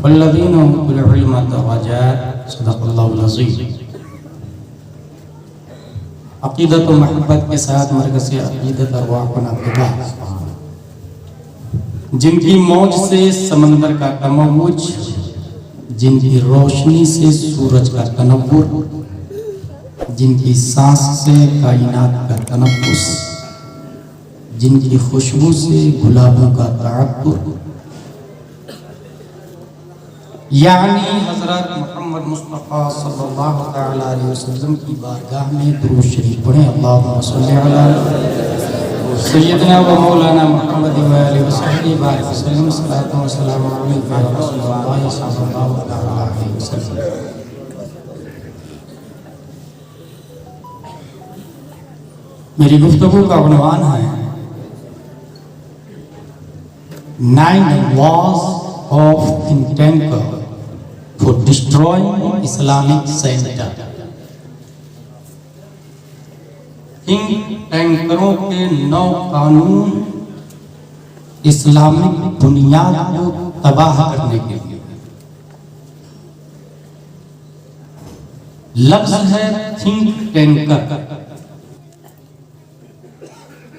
वल्लज़ीना उतुल इल्म दरजात सदक़ल्लाहुल अज़ीम। अक़ीदत व महब्बत के साथ मरकज़ अक़ीदत अरवाह को नाक़िबा, जिनकी मौज से समंदर का तमव्वुज, जिनकी रोशनी से सूरज का तनव्वुर, जिनकी सांस से कायनात का तनफ़्फ़ुस, जिनकी खुशबू से गुलाबों का तअत्तुर, यानी हज़रत मोहम्मद मुस्तफ़ा सल्लल्लाहु तआला अलैहि वसल्लम की बारगाह में दुरूद शरीफ पढ़ें। अल्लाहुम्मा सल्लि अला सय्यदना व मौलाना मुहम्मद व आलिहि व सहबिहि बारिक वसल्लम। सल्लल्लाहु व सल्लम अलैका या रसूलल्लाह सल्लल्लाहु तआला अलैहि वसल्लम। मेरी गुफ्तगू का उन्वान है 9 laws of think tanker for destroying Islamic center। Think टैंकरों के 9 कानून इस्लामिक बुनियाद को तबाह करने के लिए। लफ्ज है थिंक टैंकर।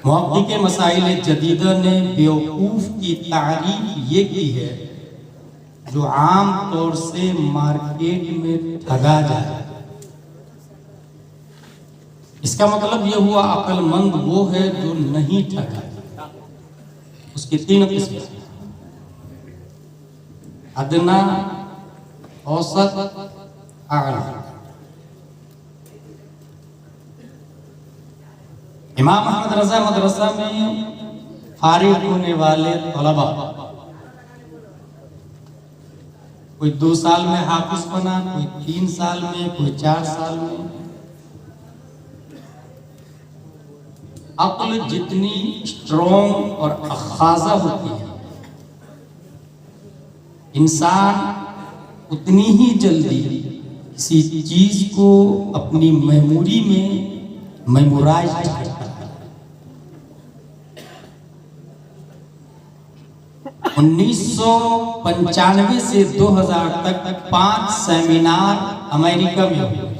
मुहक्किक़ मसाइल जदीदा ने बेवकूफ की तारीफ ये की है जो आम तौर से मार्केट में ठगा जाए। इसका मतलब यह हुआ अक्लमंद वो है जो नहीं ठगा। उसकी 3 किस्में: अदना, औसत, आला। इमाम अहमद रज़ा मदरसा में फारिग होने वाले तलबा, कोई 2 साल में हाफिज बना, कोई 3 साल में, कोई 4 साल में। अक्ल जितनी स्ट्रॉन्ग और अखाजा होती है, इंसान उतनी ही जल्दी किसी चीज को अपनी मेमोरी में मेमोराइज करता है। 1995 से 2000 तक 5 सेमिनार अमेरिका में हुए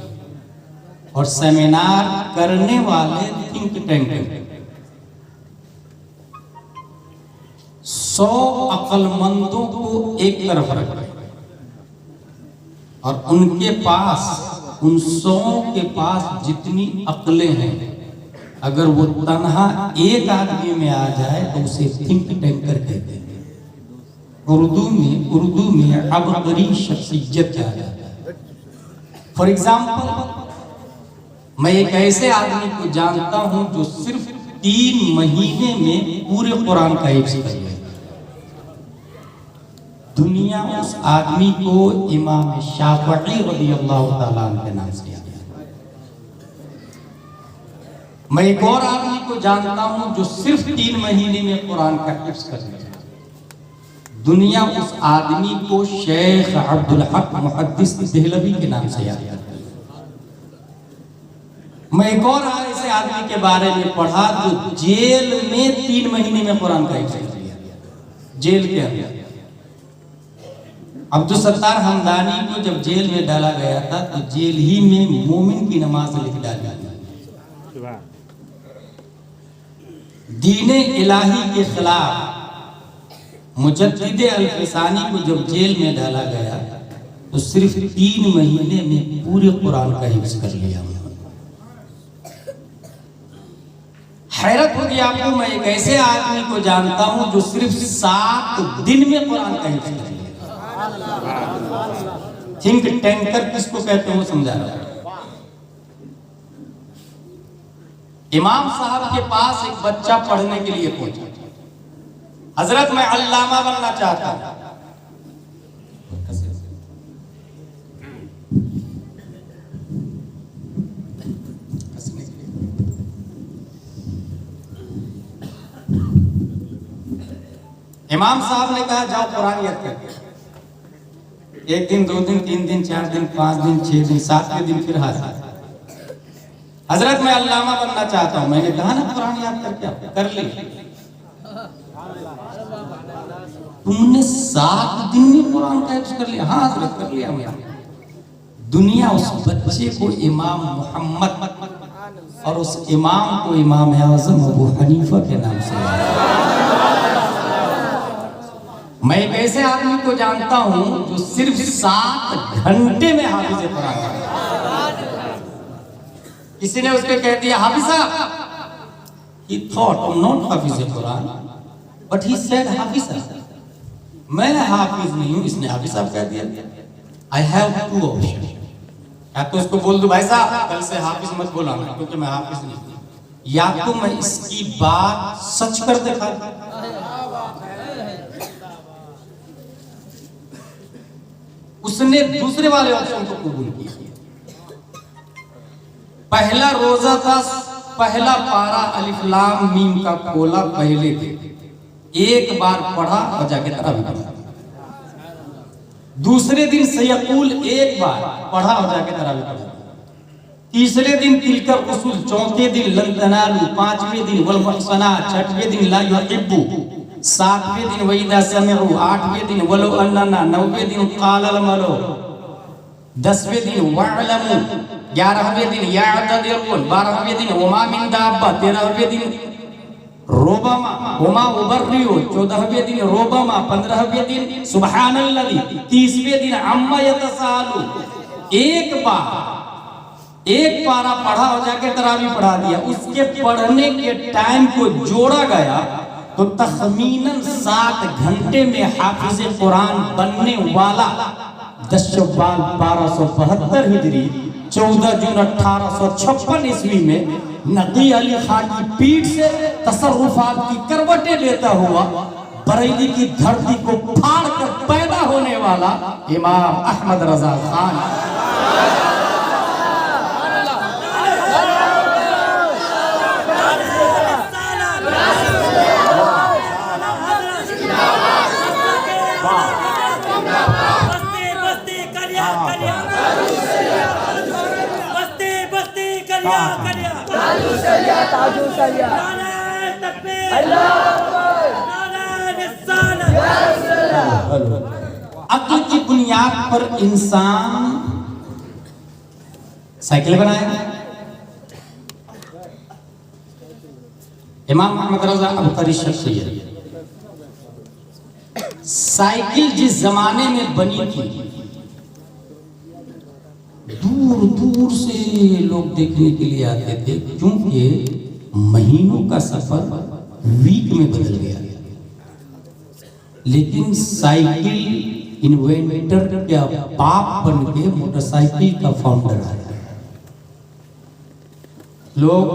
और सेमिनार करने वाले थिंक टैंकर 100 अक्लमंदों को एक तरफ रखे और उनके पास, उन 100 के पास जितनी अक्लें हैं, अगर वो तन्हा एक आदमी में आ जाए तो उसे थिंक टैंकर कहते हैं। उर्दू में अबकरी शख्सियत कहा जाता है। फॉर एग्जाम्पल, मैं एक ऐसे आदमी को जानता हूं जो सिर्फ 3 महीने में पूरे कुरान का हिफ्ज़ कर लिया। दुनिया उस आदमी को इमाम शाफ़िई रज़ियल्लाहु ताला अन्हु के नाम से याद है। मैं एक और आदमी को जानता हूं जो सिर्फ 3 महीने में कुरान का हिफ्ज़ कर लिया। दुनिया उस आदमी को शेख अब्दुल हक मुहद्दिस देहलवी के नाम से याद करती है। मैं एक और ऐसे आदमी के बारे में पढ़ा जो जेल में 3 महीने में कुरान का हिफ्ज़ कर लिया, जेल के अंदर। अब्दुल सत्तार हमदानी को जब जेल में डाला गया था तो जेल ही में मोमिन की नमाज लिख डाली। दीने इलाही के खिलाफ मुजद्दिद अल-फिसानी को जब जेल में डाला गया तो सिर्फ 3 महीने में पूरे कुरान का हिफ्ज़ कर लिया। हैरत होगी आपको, मैं एक ऐसे आदमी को जानता हूं जो सिर्फ 7 दिन में कुरान का हिफ्ज़ कर लिया। थिंक टैंकर किसको कहते हैं वो समझा रहा है। इमाम साहब के पास एक बच्चा पढ़ने के लिए पहुंचा। हजरत, मैं अल्लामा बनना चाहता हूं। इमाम साहब ने कहा जाओ कुरान याद कर। 1 दिन, 2 दिन, 3 दिन, 4 दिन, 5 दिन, 6 दिन, 7वें दिन फिर हाजिर। हजरत, मैं अल्लामा बनना चाहता हूं। मैंने कहा ना कुरान याद करके कर ली। तुमने 7 दिन में कुरान का हिफ्ज कर लिया? हाँ हजरत कर लिया मैंने। दुनिया उस बच्चे को इमाम मोहम्मद और उस इमाम को इमाम आज़म अबू हनीफा के नाम से। मैं एक ऐसे आदमी को जानता हूं जो सिर्फ 7 घंटे में हाफिज कुरान है। किसी ने उसको कह दिया हाफिज साहब, he thought I'm not Hafiz Quran but he said हाफिज साहब। मैं हाफिज नहीं हूं, इसने हाफिज साहब कह दिया। I have 2 ऑप्शन, या तो उसको बोल दो भाई साहब कल से हाफिज मत बोलाना क्योंकि मैं हाफिज नहीं हूं, या तो मैं इसकी बात सच कर दिखा। उसने दूसरे वाले ऑप्शन को कबूल किया। पहला रोजा था, पहला पारा अलिफ लाम मीम का खोला पहले थे, एक बार पढ़ा और जाके तरावी पढ़ा। दूसरे दिन सयकूल एक बार पढ़ा और जाके तरावी पढ़ा। तीसरे दिन तिलकर उसूल, चौथे दिन लन तनालू, पांचवें दिन वल मुहसना, छठवें दिन ला युहिब्बु, सातवें दिन वइदा समिउ, आठवें दिन वलो अन्ना, नौवें दिन कालल मलो, 10वें दिन वअलमु, 11वें दिन याअतदिरुन, 12वें दिन वमा मिन दाब्बा, 13वें दिन रोबमा वमा उबर्रियो, 14वें दिन रोबमा, 15वें दिन सुबहानल्लज़ी, 30वें दिन अम्मा यतसालू। एक पारा पढ़ा और जाके तरावी पढ़ा दिया। उसके पढ़ने के टाइम को जोड़ा गया तो तखमीनन 7 घंटे में हाफिज कुरान बनने वाला 10 शव्वाल 1272 हिजरी 14 जून 1856 ईस्वी में नकी अली खान की पीठ से तसर्रुफात की करवटें लेता हुआ बरेली की धरती को फाड़ कर पैदा होने वाला इमाम अहमद रजा खान। अक्ल की बुनियाद पर इंसान साइकिल बनाया। इमाम अहमद रजा अबकारी शख्सियत। साइकिल जिस जमाने में बनी थी दूर दूर से लोग देखने के लिए आते थे, क्योंकि महीनों का सफर वीक में बदल गया। लेकिन साइकिल इन्वेंटर क्या बाप बन के मोटरसाइकिल का फाउंडर आया। लोग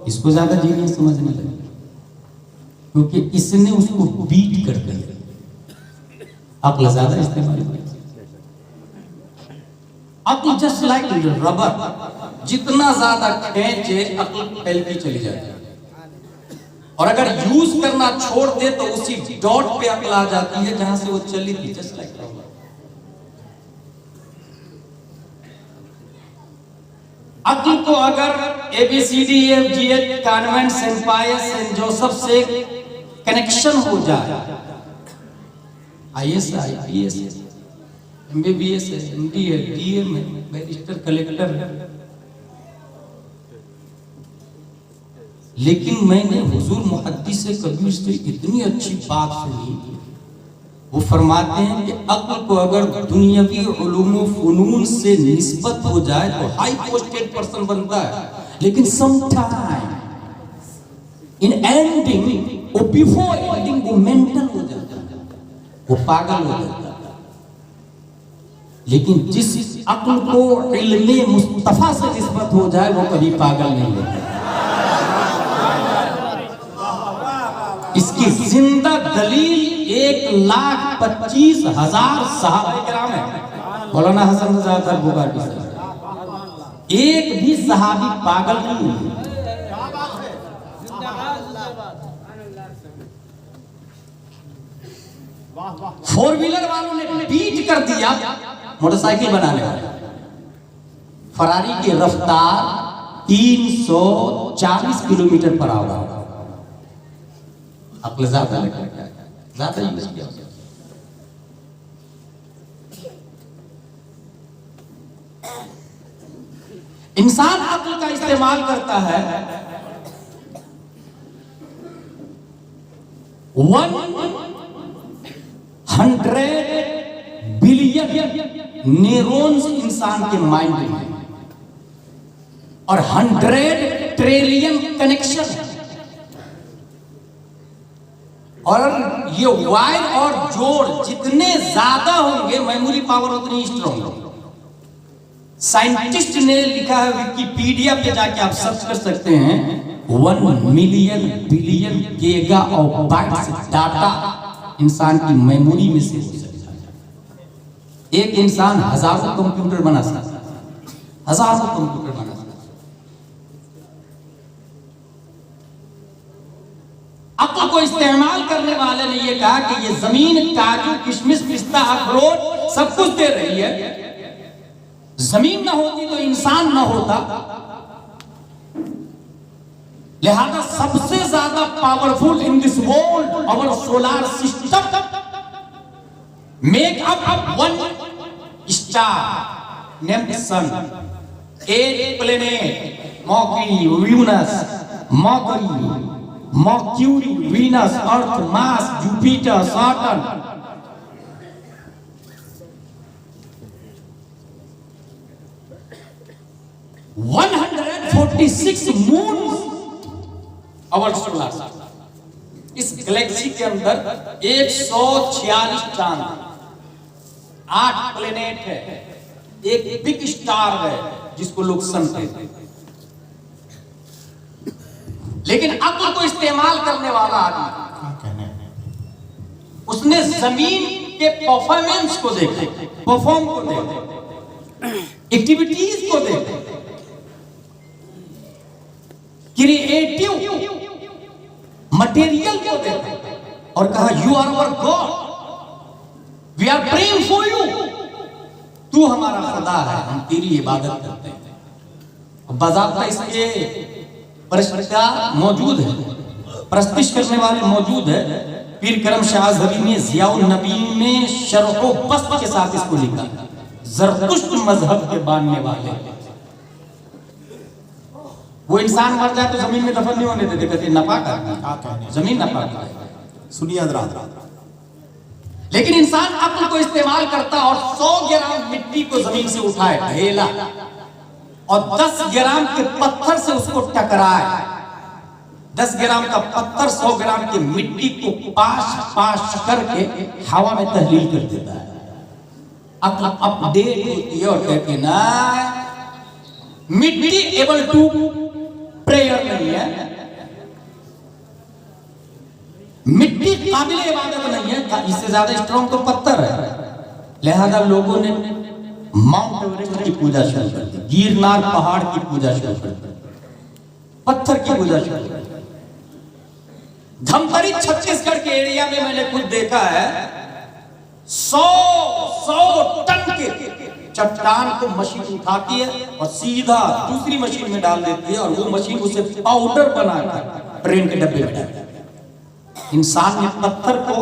इसको ज्यादा जीनियस समझने लगे क्योंकि इसने उसको बीट कर दिया। अक्ल ज्यादा इस्तेमाल किया। अक्ल जस्ट लाइक रबर, जितना ज्यादा खींचे अक्ल फैलती चली जाती है, और अगर यूज करना छोड़ दे तो उसी डॉट पे अक्ल आ जाती है जहां से वो चली थी। Just like rubber. अक्ल को अगर ABCDEFGH कॉन्वेंट सेंट पायस सेंट जोसेफ से कनेक्शन हो जाए, IAS IPS MBBS है, MD है, DM है, बैरिस्टर कलेक्टर है। लेकिन मैंने हुजूर मुहद्दिस कबीर से इतनी अच्छी बात सुनी, वो फरमाते हैं कि अक्ल को अगर दुनियावी उलूम व फनून से निस्बत हो जाए तो हाई पोस्टेड पर्सन बनता है, लेकिन समटाइम इन एंडिंग और बिफोर एंडिंग वो मेंटल हो जाता है, वो पागल हो जाता है। लेकिन जिस अक्ल को इल्मे मुस्तफा से निस्बत हो जाए वो कभी पागल नहीं होता। इसकी जिंदा दलील 1,25,000 सहाबा किराम है। मौलाना हसन रजा बुखारी साहब, एक भी सहाबी पागल नहीं है। फोर व्हीलर वालों ने बीट कर दिया मोटरसाइकिल बनाने वाले। फरारी की रफ्तार 340 किलोमीटर पर आवर। अक्ल ज्यादा यूज किया। इंसान अक्ल का इस्तेमाल करता है 100 बिलियन न्यूरॉन्स इंसान के माइंड में और 100 ट्रिलियन कनेक्शन, और ये वायर और जोड़ जितने ज्यादा होंगे मेमोरी पावर उतनी स्ट्रॉन्ग होगी। साइंटिस्ट ने लिखा है, विकिपीडिया पे जाके आप सर्च कर सकते हैं, 1 मिलियन बिलियन गीगा और बाइट्स डाटा इंसान की मेमोरी में से हो सकता है। एक इंसान हजारों कंप्यूटर बना सकता है, हजारों कंप्यूटर बना सकता है। अक्ल को इस्तेमाल करने वाले ने यह कहा कि ये जमीन काजू किशमिश पिस्ता अखरोट सब कुछ दे रही है, जमीन ना होती तो इंसान ना होता, लिहाजा सबसे ज्यादा powerful in this world our solar system make up 1 star named Sun, 8 planet Mercury, Venus, Mercury, Venus, Earth, Mars, Jupiter, Saturn, 146 moon our solar system. इस गैलेक्सी के अंदर 146 चांद, 8 प्लेनेट है, एक बिग स्टार है जिसको लोग सन कहते हैं। लेकिन अक्ल को इस्तेमाल करने वाला आदमी उसने जमीन के परफॉर्मेंस को देखा, परफॉर्म को देखा, एक्टिविटीज को देखा, क्रिएटिव मटेरियल को देखा और कहा you are our God, we are praying for you, तू हमारा खुदा है, हम तेरी इबादत करते हैं। बाज़ाब्ता इसके परिष्कार मौजूद है, प्रस्तिश करने वाले मौजूद है। पीर करम शाह ज़रीनी ज़ियाउल नबी में शरह बस्त के साथ इसको लिखा, ज़रतुश्त मजहब के बानने वाले। वो इंसान मर जाए तो जमीन में दफन नहीं होने देते, कहते नापाक है, जमीन नापाक है। सुनिए हज़रात, लेकिन इंसान अक्ल को इस्तेमाल करता और 100 ग्राम मिट्टी को जमीन से उठाए ढेला और 10 ग्राम के पत्थर से उसको टकराए, 10 ग्राम का पत्थर 100 ग्राम की मिट्टी को पाश पाश करके हवा में तहलील कर देता है। अक्ल अपडेट होती है और कहती है ना मिट्टी एबल टू प्रेयर नहीं है, मिट्टी काबिल इबादत नहीं है, इससे ज्यादा स्ट्रॉन्ग तो पत्थर है। लिहाजा लोगों ने माउंट एवरेस्ट की पूजा शुरू कर दी, गिरनार पहाड़ की पूजा शुरू कर दी, पत्थर की पूजा शुरू कर दी। धमतरी छत्तीसगढ़ के एरिया में मैंने खुद देखा है, 100 टन के चट्टान को मशीन उठाती है और सीधा दूसरी मशीन में डाल देती है और वो मशीन उसे पाउडर बनाकर ट्रेन के डब्बे में डालती है। इंसान ने पत्थर को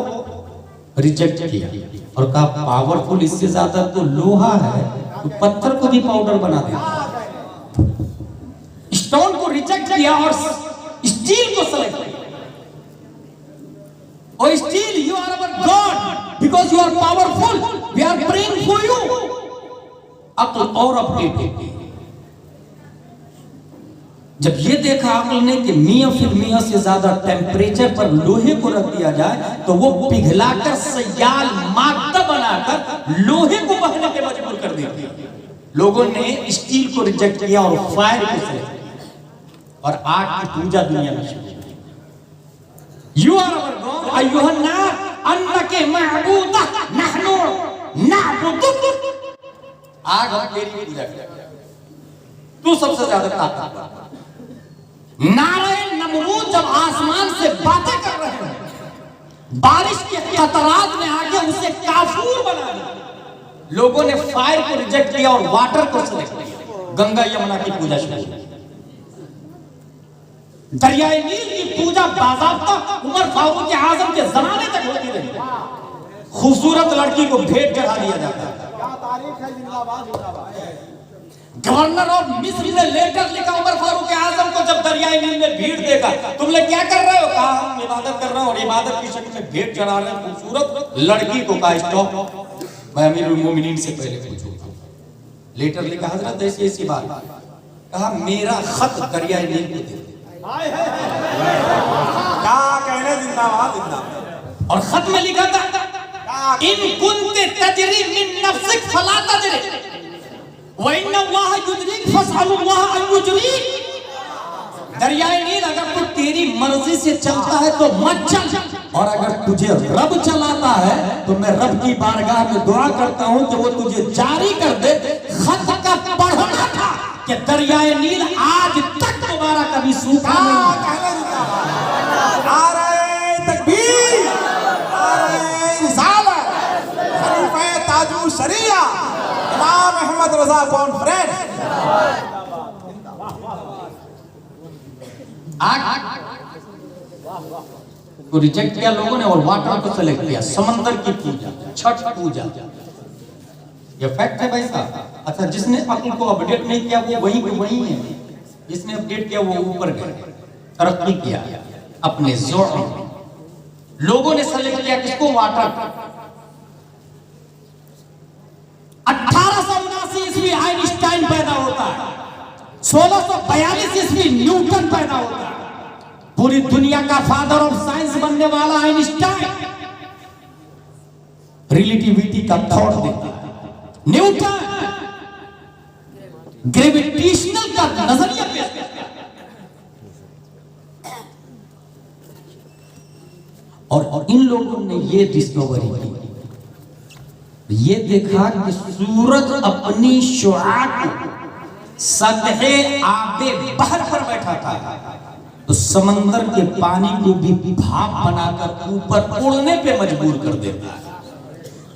रिजेक्ट किया और कहा पावरफुल इससे ज्यादा तो लोहा है, तो पत्थर को भी पाउडर बना दिया। स्टोन को रिजेक्ट किया और स्टील को सेलेक्ट किया, और still you are our God because you are powerful, we are praying for you. अक्ल और अपडेट होती है। जब ये देखा अक्ल ने कि मियां फिर मियां से ज्यादा टेम्परेचर पर लोहे को रख दिया जाए तो वो पिघलाकर सयाल मादा बनाकर लोहे को बहने पे मजबूर कर देती है। लोगों ने स्टील को रिजेक्ट किया और फायर को सिलेक्ट किया और आग की पूजा दुनिया में शुरू। यू आर अवर गॉड अय्युहन नार अन्नके महबूदा नहनु नअबुदुक। आग हम तेरी पूजा करते हैं, तू सबसे ज्यादा ताकतवर। नारायण नमरूद जब आसमान से बातें कर रहे हैं, बारिश के कतरात में आके उसे काफूर बना दिया। लोगों ने फायर को रिजेक्ट किया और वाटर को सिलेक्ट किया। गंगा यमुना की पूजा शुरू, दरियाए नील की पूजा बाज़ाब्ता उमर फारूक आज़म के जमाने तक होती रही। खूबसूरत लड़की को भेंट चढ़ा दिया जाता है। गवर्नर ऑफ मिस्र ने लेटर लिखा उमर फारूक आजम को, जब दरियाई नील में भीड़ देखा, तुम लोग क्या कर रहे हो? कहा हम इबादत कर रहे हैं और इबादत की शक्ल में भेंट चढ़ा रहे हैं खूबसूरत लड़की को। कहा स्टॉप, मैं अमीरुल मोमिनीन से पहले पूछूंगा। लेटर लिखा, हजरत ऐसी ऐसी बात। कहा मेरा खत दरियाई नील को दे। क्या कहने, जिंदाबाद जिंदाबाद। और खत में लिखा था इन कुंते तजरी मिन नफ्सिक फला तजरी व इन्नल्लाह युजरीक फसअलुल्लाह अन युजरीक। दरियाए नील अगर तू तेरी मर्जी से चलता है तो मत चल, और अगर तुझे रब चलाता है तो मैं रब की बारगाह में दुआ करता हूं कि वो तुझे जारी कर दे। खत का पढ़ना था कि दरियाए नील आज तक दोबारा कभी सूखा नहीं। नारे तकबीर, नारे रिसालत, खलीफा ताजुल शरिया इमाम अहमद रजा कॉन्फ्रेंस। को रिजेक्ट किया लोगों ने और वाटर को सेलेक्ट किया। समंदर की पूजा, छठ पूजा, ये फैक्ट है भाई साहब। अच्छा, जिसने अक्ल को अपडेट नहीं किया वो वही वही है, जिसने अपडेट किया वो ऊपर गए, तरक्की किया अपने जोर में। लोगों ने सेलेक्ट किया किसको? वाटर। 1879 ईस्वी आइंस्टाइन पैदा होता है, 1642 ईस्वी न्यूटन पैदा होता है। पूरी दुनिया का फादर ऑफ साइंस बनने वाला आइंस्टाइन रिलेटिविटी का थॉट देता है। न्यूटन ग्रेविटेशनल का नजरिया पेश करता है। और इन लोगों ने ये डिस्कवरी की, ये देखा कि सूरज अपनी शुआ को सतहे आबे बहर पर बैठा था, तो समंदर के पानी को भी भाप बनाकर ऊपर उड़ने पे मजबूर कर देता है।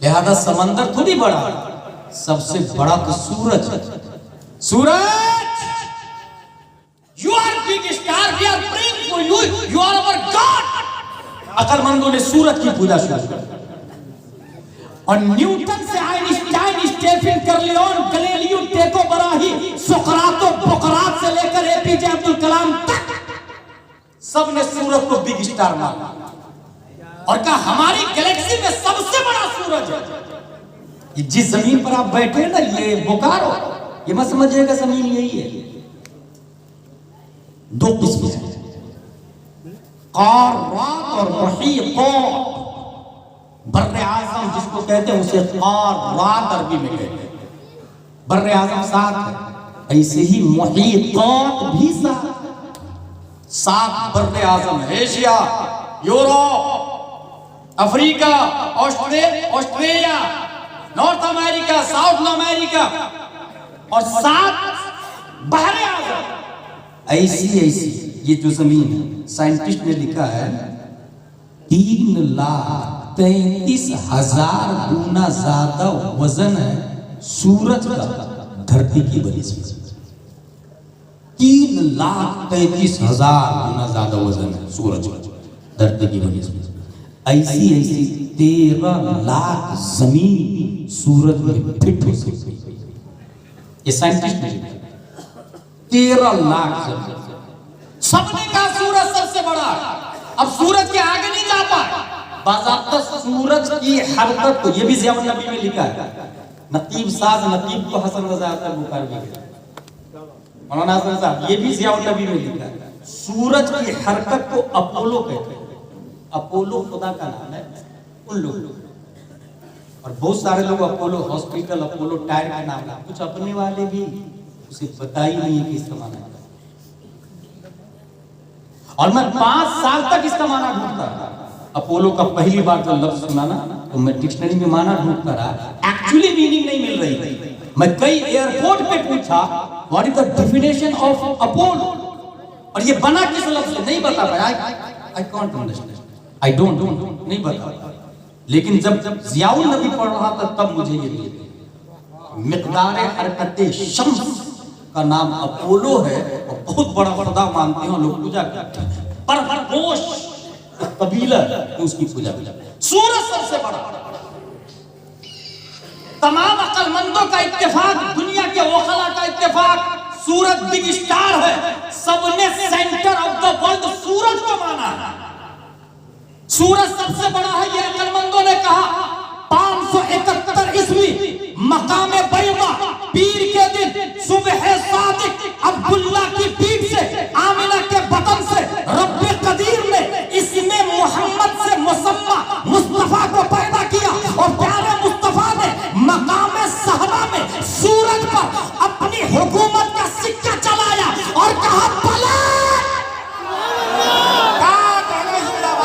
लिहाजा समंदर खुद ही बड़ा, सबसे बड़ा तो सूरज। सूरज, you are big star, we are praying for you, you are our god. अकलमंदों ने सूरज की पूजा शुरू कर। और न्यूटन से आइंस्टाइन, स्टीफन कर्लियोन, गैलीलियो, टेको बराही, सोक्रातो बोक्रात से लेकर एपीजे अब्दुल कलाम तक सब ने सूरज को बिग स्टार माना और कहा हमारी गैलेक्सी में सबसे बड़ा सूरज है। जिस जमीन पर आप बैठे ना, ये बोकारो, ये मत समझिएगा जमीन यही है। दो किस्म है, क़ारात और मुहीक़ात। बर्रे आज़म जिसको कहते हैं उसे क़ारात अरबी में कहते हैं। बर्रे आज़म 7 है, ऐसे ही मुहीक़ात भी 7 बर्रे आज़म है। Asia, Europe, Africa, Australia, north America, south America, और 7 बहरे आज़म। ऐसी ये जो जमीन है, साइंटिस्ट ने लिखा है 3,33,000 गुना ज्यादा वजन है सूरज का धरती की बनिस्बत। 3,33,000 गुना ज्यादा वजन है सूरज का धरती की बनिस्बत। ऐसी 13 लाख जमीन सूरज में फिट हो सकती है, ये साइंटिस्ट ने लिखा। 13 लाख जमीन। सबने कहा सूरज सबसे बड़ा, अब सूरज के आगे नहीं जा पाए। बाज़ाब्ता सूरज की हरकत को, ये भी ज़ियाउल नबी में लिखा है। नकीब साज नकीब को हसन रज़ा बुखारी में, मौलाना हसन साहब, ये भी ज़ियाउल नबी में लिखा है। सूरज की हरकत को अपोलो कहते हैं। अपोलो खुदा का नाम है उन लोगों, और बहुत सारे लोग अपोलो हॉस्पिटल, अपोलो टायर का नाम है। कुछ अपने वाले भी उसे पता ही नहीं है कि इसका माना है। और मैं 5 साल तक इसका माना ढूंढता रहा। अपोलो का पहली बार जो लफ्ज सुना ना, तो मैं डिक्शनरी में माना ढूंढता रहा, एक्चुअली मीनिंग नहीं मिल रही थी। मैं कई एयरपोर्ट पे पूछा what is the definition of Apollo, और ये बना किस लफ्ज से नहीं बता पाया। I can't understand, I don't नहीं बता। लेकिन जब ज़ियाउल नबी पढ़ रहा था तब मुझे ये मिक़दार हरकत शम्स का नाम अपोलो है, और बहुत बड़ा खुदा मानते हैं लोग, पूजा करते हैं। पर हरगोश कबीला उसकी पूजा करते हैं। सूरज सबसे बड़ा। तमाम अक्लमंदों का इत्तेफाक, दुनिया के वकला का इत्तेफाक, सूरज बिग स्टार है, सबने सेंटर ऑफ द वर्ल्ड सूरज को माना है। सूरज सबसे बड़ा है, ये अक्लमंदों ने कहा। 571 ईस्वी मकामे बैदा पीर के दिन सुबह सादिक अब्दुल्ला की पीठ से, आमिना के बतन से रब्बे कदीर ने इसमें मोहम्मद से मुसम्मा मुस्तफा को पैदा किया और प्यारे मुस्तफा ने मकामे सहबा में सूरज पर अपनी हुकूमत का सिक्का चलाया और कहा पलट।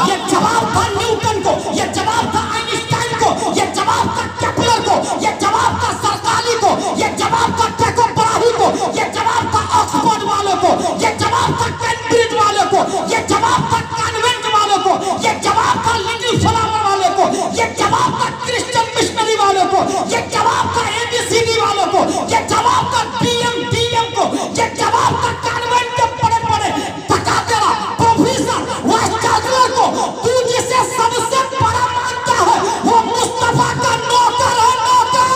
ये जवाब था न्यूटन को, ये जवाब था आइंस्टाइन को, ये जवाब था केपलर को, ये जवाब था सरकाली को, ये जवाब था टेको ब्राही को, ये जवाब था ऑक्सफोर्ड वालों को, ये जवाब था कैम्ब्रिज वालों को, ये जवाब था कॉन्वेंट वालों को, ये जवाब था लिटिल फ्लावर वालों को, ये जवाब था क्रिश्चियन मिशनरी वालों को, ये जवाब था एबीसीडी वालों को, ये जवाब था डीएम को, ये जवाब था कॉन्वेंट के बड़े बड़े तकातेरा प्रोफेसर वाइस चांसलर को। तू जिसे सबसे बड़ा मानता है वो मुस्तफा का नौकर है, नौकर।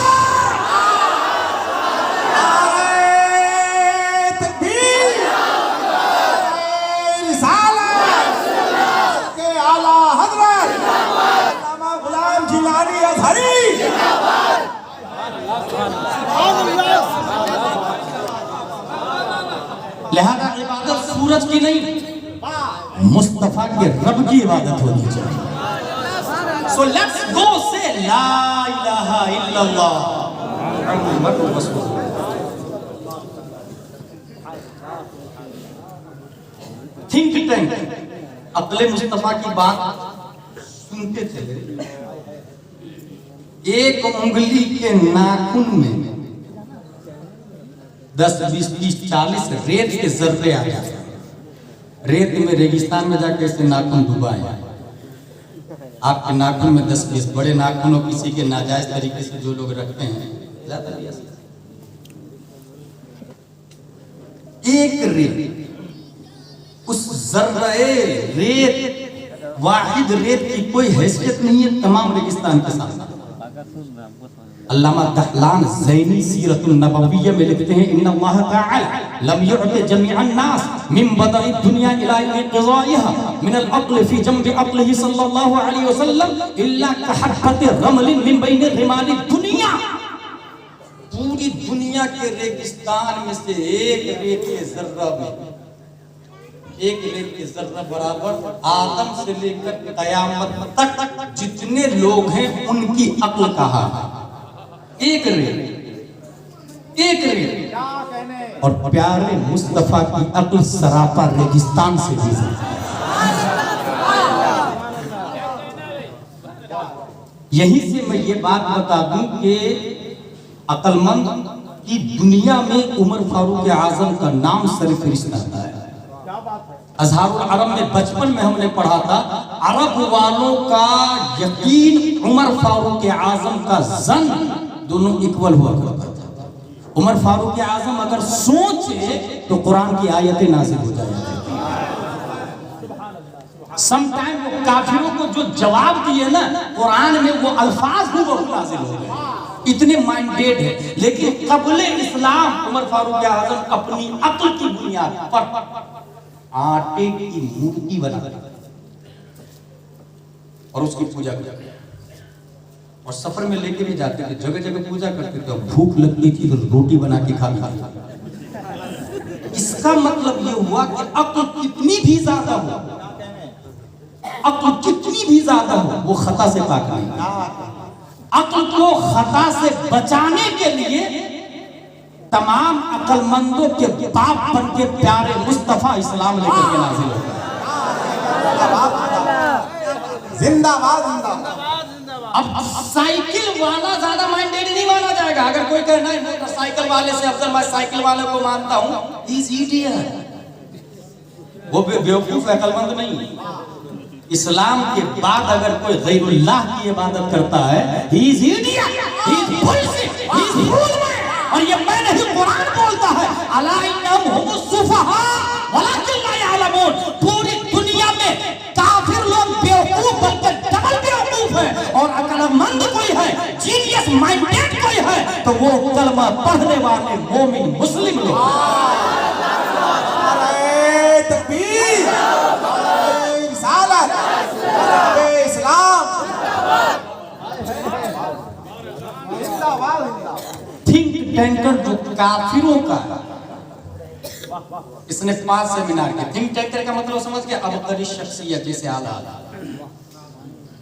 तकबीर, रिसालत के आला हजरत अल्लामा गुलाम जिलानी अज़हरी। लिहाजा इबादत सूरज की नहीं, मुस्तफा के रब की इबादत होनी चाहिए। सो लेट्स गो से ला इलाहा इल्लल्लाह मुहम्मदुर रसूलुल्लाह। थिंक टैंक अक्ले मुस्तफा की बात सुनते थे। एक उंगली के नाखून में 10, 20, 30, 40 रेत के जर्रे आ जाते। रेत में रेगिस्तान में जाके ऐसे नाखून डुबाए। आपके नाखून में 10-20 बड़े नाखून हो, किसी के नाजायज तरीके से जो लोग रखते हैं, ज्यादा भी एक रेत, उस जर्रे रेत, वाहिद रेत की कोई हैसियत नहीं है तमाम रेगिस्तान के साथ। अल्लामा दहलान ज़ैनी सीरतुन नबविय्या में लिखते हैं, इन्नल्लाह तआला लम युअति जमीअन नास मिन बदइ दुनिया इला इंक़िज़ाइहा मिनल अक़्ल फी जंबि अक़्लिही सल्लल्लाहु अलैहि वसल्लम इल्ला कहब्बति रमलिन मिन बैनि रिमालि दुनिया। पूरी दुनिया के रेगिस्तान में से एक रेत के जर्रा में, एक रेत के जर्रा बराबर आदम से लेकर कयामत तक जितने लोग हैं उनकी अक्ल कहा है। एक रेत, एक रेत। और प्यारे मुस्तफा की अक्ल सरापा रेगिस्तान से भी ज्यादा। यहीं से मैं ये बात बता दूं कि अक्लमंद की दुनिया में उमर फारूक आजम का नाम सरफहरिस्त आता है। अज़हारुल अरब में बचपन में हमने पढ़ा था, अरब वालों का यकीन उमर फारूक आजम का जन दोनों इक्वल हुआ करता था। उमर फारूक आजम अगर सोचे तो कुरान की आयतें नाज़िल हो जाएगी। समटाइम वो काफिरों को जो जवाब दिए ना कुरान में, वो अल्फाज भी बहुत नाज़िल हो गए, इतने माइंडेड है। लेकिन क़ब्ले इस्लाम उमर फारूक आजम अपनी अक्ल की बुनियाद पर आटे की मूर्ति बनाते और उसकी पूजा करते और सफर में लेके भी जाते थे, जगह जगह पूजा करते थे। भूख लगती थी तो रोटी बना के खाते। इसका मतलब ये हुआ कि अक्ल कितनी भी ज्यादा हो, अक्ल कितनी भी ज्यादा हो, वो खता से पाक नहीं। अक्ल को खता से बचाने के लिए तमाम अक्लमंदों के बाप बन के प्यारे मुस्तफा इस्लाम लेकर के नाज़िल हो गए। जिंदाबाद, जिंदाबाद। अब साइकिल वाला ज्यादा माइंडेड नहीं माना जाएगा। अगर कोई कहना है मोटरसाइकिल वाले से अफजल मैं साइकिल वाले को मानता हूं, इज इडियट, वो बेवकूफ अक्लमंद नहीं। इस्लाम के बाद अगर कोई गैरुल्लाह की इबादत करता है, he is idiot, he is bullshit, he is fool man. और ये मैं नहीं, कुरान बोलता है, अला इन्नहुम हुमुस सुफहा वलाकिन ला यअलमून। पूरी दुनिया में काफिर लोग बेवकूफ बल्कि डबल बेवकूफ है, और अक्लमंद कोई है, जीनियस माइंडेड कोई है, तो वो कलमा पढ़ने वाले मोमिन मुस्लिम लोग। नारे तकबीर, नारे रिसालत, नारे इस्लाम। जिंदाबाद जिंदाबाद। थिंक टैंकर जो काफिरों का, इसने 5 सेमिनार किए। थिंक टैंकर का मतलब समझ गया, अबकरी शख्सियत जैसे आला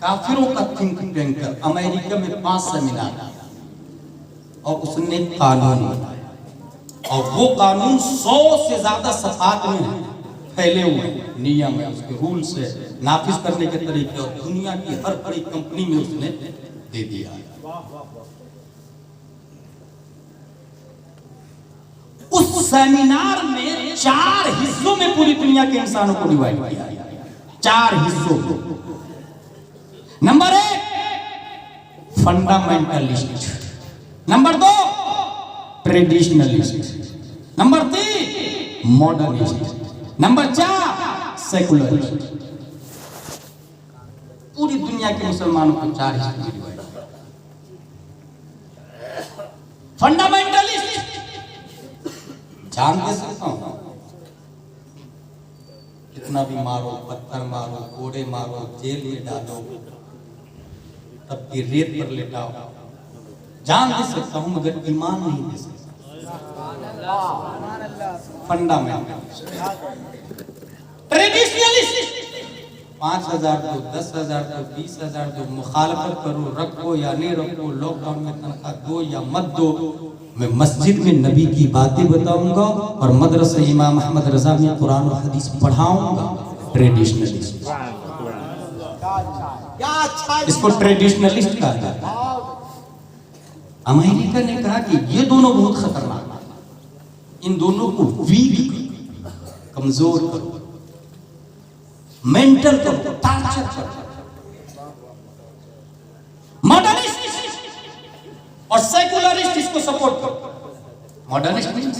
काफिरों का थिंक टैंकर अमेरिका में 5 सेमिनार, और उसने कानून बनाया, और वो कानून 100 से ज्यादा सफात में फैले हुए नियम है, उसके रूल्स है, नाफिज करने के तरीके, और दुनिया की हर बड़ी कंपनी में उसने दे दिया। उस सेमिनार में 4 हिस्सों में पूरी दुनिया के इंसानों को डिवाइड किया, 4 हिस्सों में। Number 1 fundamentalist, number 2 traditionalist, number 3 modernist, number 4 secularist. पूरी दुनिया के मुसलमानों को 4 हिस्सों में डिवाइड किया। फंडामेंटलिस्ट जानते सकता हूं, कितना भी मारो, पत्थर मारो, कोड़े मारो, जेल में डालो, तब की रेत पर लेटाओ, जान दे सकता हूं, मगर ईमान नहीं दे सकता। फंडामेंटलिस्ट। ट्रेडिशनलिस्ट 5,000 दो, 10,000 दो, 20,000 दो, मुखालफत करो, रखो या नहीं रखो, लॉकडाउन में तनख्वाह दो या मत दो, मैं मस्जिद में नबी की बातें बताऊंगा और मदरसा इमाम अहमद रजा में कुरान और हदीस पढ़ाऊंगा। ट्रेडिशनलिस्ट, इसको ट्रेडिशनलिस्ट कहा जाता है। अमेरिका ने कहा कि ये दोनों बहुत खतरनाक हैं, इन दोनों को वीक कमजोर करो, मेंटल करो, टार्चर करो। मॉडर्निस्ट और सेकुलरिस्ट इसको सपोर्ट करो। मॉडर्निस्ट मींस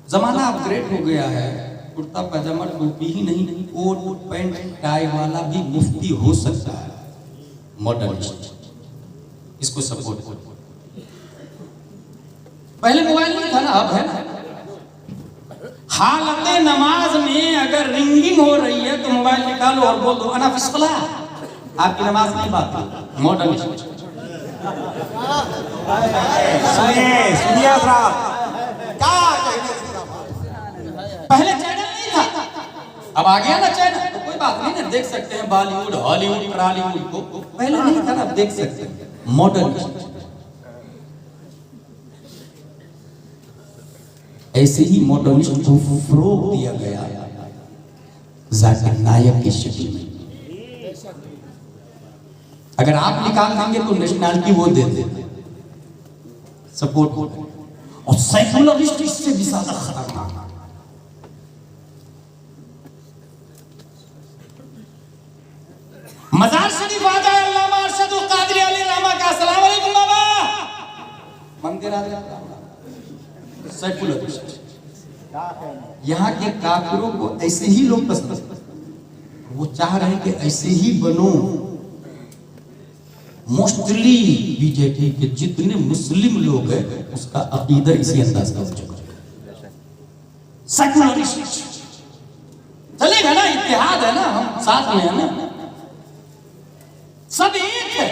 जमाना अपग्रेड हो गया है, कुर्ता पजामा टोपी ही नहीं, कोट पैंट टाई वाला भी मुफ्ती हो सकता है। मॉडर्निस्ट इसको सपोर्ट करो। पहले मोबाइल नहीं था ना, अब है ना। हालत नमाज में अगर रिंगिंग हो रही है तो मोबाइल निकालो और बोल दो अना फिस्कला, आपकी नमाज नहीं बात। मॉडर्निस्ट सुनिए क्या पहले चैनल नहीं था, अब आ गया ना चैनल, तो कोई बात नहीं ना, देख सकते हैं बॉलीवुड, हॉलीवुड, ट्रॉलीवुड को। पहले नहीं था ना, अब देख सकते हैं। मॉडर्निस्ट ऐसे ही मॉडर्निस्ट को फ्रोग दिया गया जाकिर नायक की शक्ल में। अगर आप निकाल देंगे तो नेशनलिटी वो दे देते, सपोर्ट हो। और सेकुलरिस्ट इससे भी ज्यादा खतरनाक। मजार शरीफ आ जाए, अल्लामा अरशदुल कादरी अली रहमा का अस्सलाम वालेकुम बाबा, मंदिर आ जाए। सेकुलरिस्ट यहाँ के काफिरों को ऐसे ही लोग पसंद, वो चाह रहे हैं कि ऐसे ही बनो। मोस्टली बीजेपी के जितने मुस्लिम लोग हैं उसका अकीदा इसी अंदाज का हो चुका है। सेकुलरिस्ट चलेगा ना, इत्तेहाद है ना, हम साथ में है ना, सब एक है।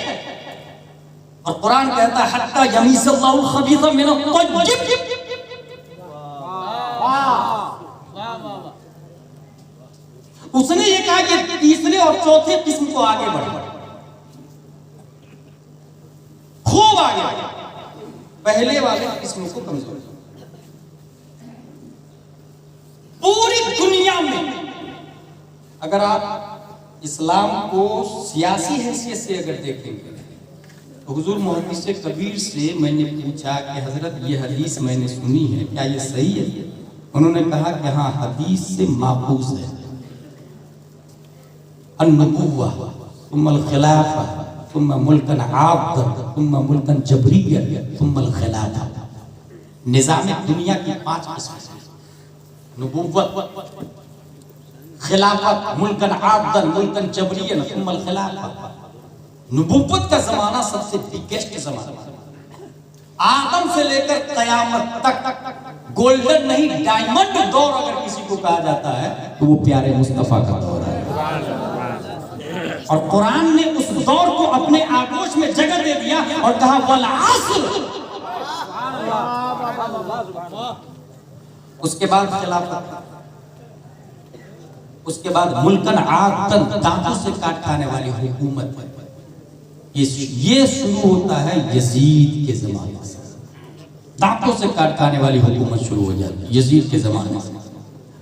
और कुरान कहता है हत्ता यमीज़ल्लाहुल खबीसा मिनत तय्यिब। उसने ये कहा कि तीसरे और चौथे किस्म को आगे बढ़ो, खूब आगे, पहले वाले किस्म को कमजोर। पूरी दुनिया में अगर आप इस्लाम को सियासी हैसियत से अगर देखेंगे तो हुजूर मुहद्दिस कबीर से मैंने पूछा कि हजरत ये हदीस मैंने सुनी है, क्या ये सही है? उन्होंने कहा कि हाँ, हदीस से माखूज है। अन्नुबुव्वा सुम्मल खिलाफा सुम्मा मुल्कन आब्द सुम्मा मुल्कन जबरिया सुम्मल खिलाफा। निज़ाम दुनिया की 5 किस्में, नबुव्वत, खिलाफत, मुल्कन आब्दन, मुल्कन जबरियन, सुम्मल खिलाफा। नबुव्वत का जमाना सबसे बिगेस्ट जमाना, आदम से लेकर कयामत तक गोल्डन नहीं डायमंड दौर अगर किसी को कहा जाता है तो वो प्यारे मुस्तफा का दौर है। और कुरान ने उस दौर को अपने आगोश में जगह दे दिया और कहा वल अस्र। उसके बाद खिलाफत, उसके बाद मुल्कन आदतन, दांतों से काट खाने वाली हुकूमत, ये शुरू होता है यजीद के जमाने से। दांतों से काट खाने वाली हुकूमत शुरू हो जाती है यजीद के जमाने से।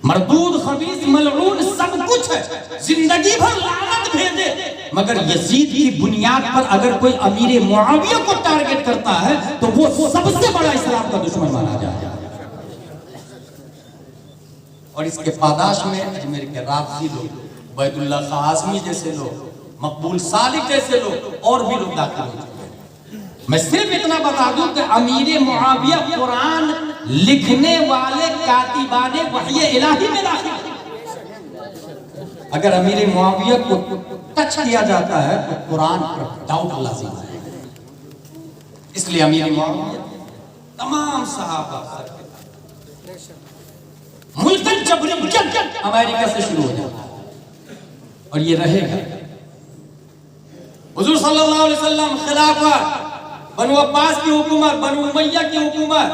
मरदूद खबीस मलऊन सब कुछ है, जिंदगी भर लानत भेजे, मगर यजीद की बुनियाद पर अगर कोई अमीर मुआविया को टारगेट करता है तो वो सबसे बड़ा इस्लाम का दुश्मन माना जाएगा। और इसके पादाश में अजमेर के राफी लोग, बैतुल्ला कासमी जैसे लोग, मकबूल सालिक जैसे लोग और भी लोग दाखिल हो चुके हैं। मैं सिर्फ इतना बता दूं कि अमीर मुआविया कुरान लिखने वाले कातिबाने वही इलाही में दाखिल। अगर अमीर मुआविया को टच किया जाता है तो कुरान पर डाउट लाजिम है। इसलिए अमीर मुआविया तमाम सहाबा मुल्कन जबरियत अमेरिका से शुरू हो जाता है और ये रहेगा। हुजूर सल्लल्लाहु अलैहि वसल्लम खिलाफत, बनु अब्बास की हुकूमत, बनु उमैया की हुकूमत,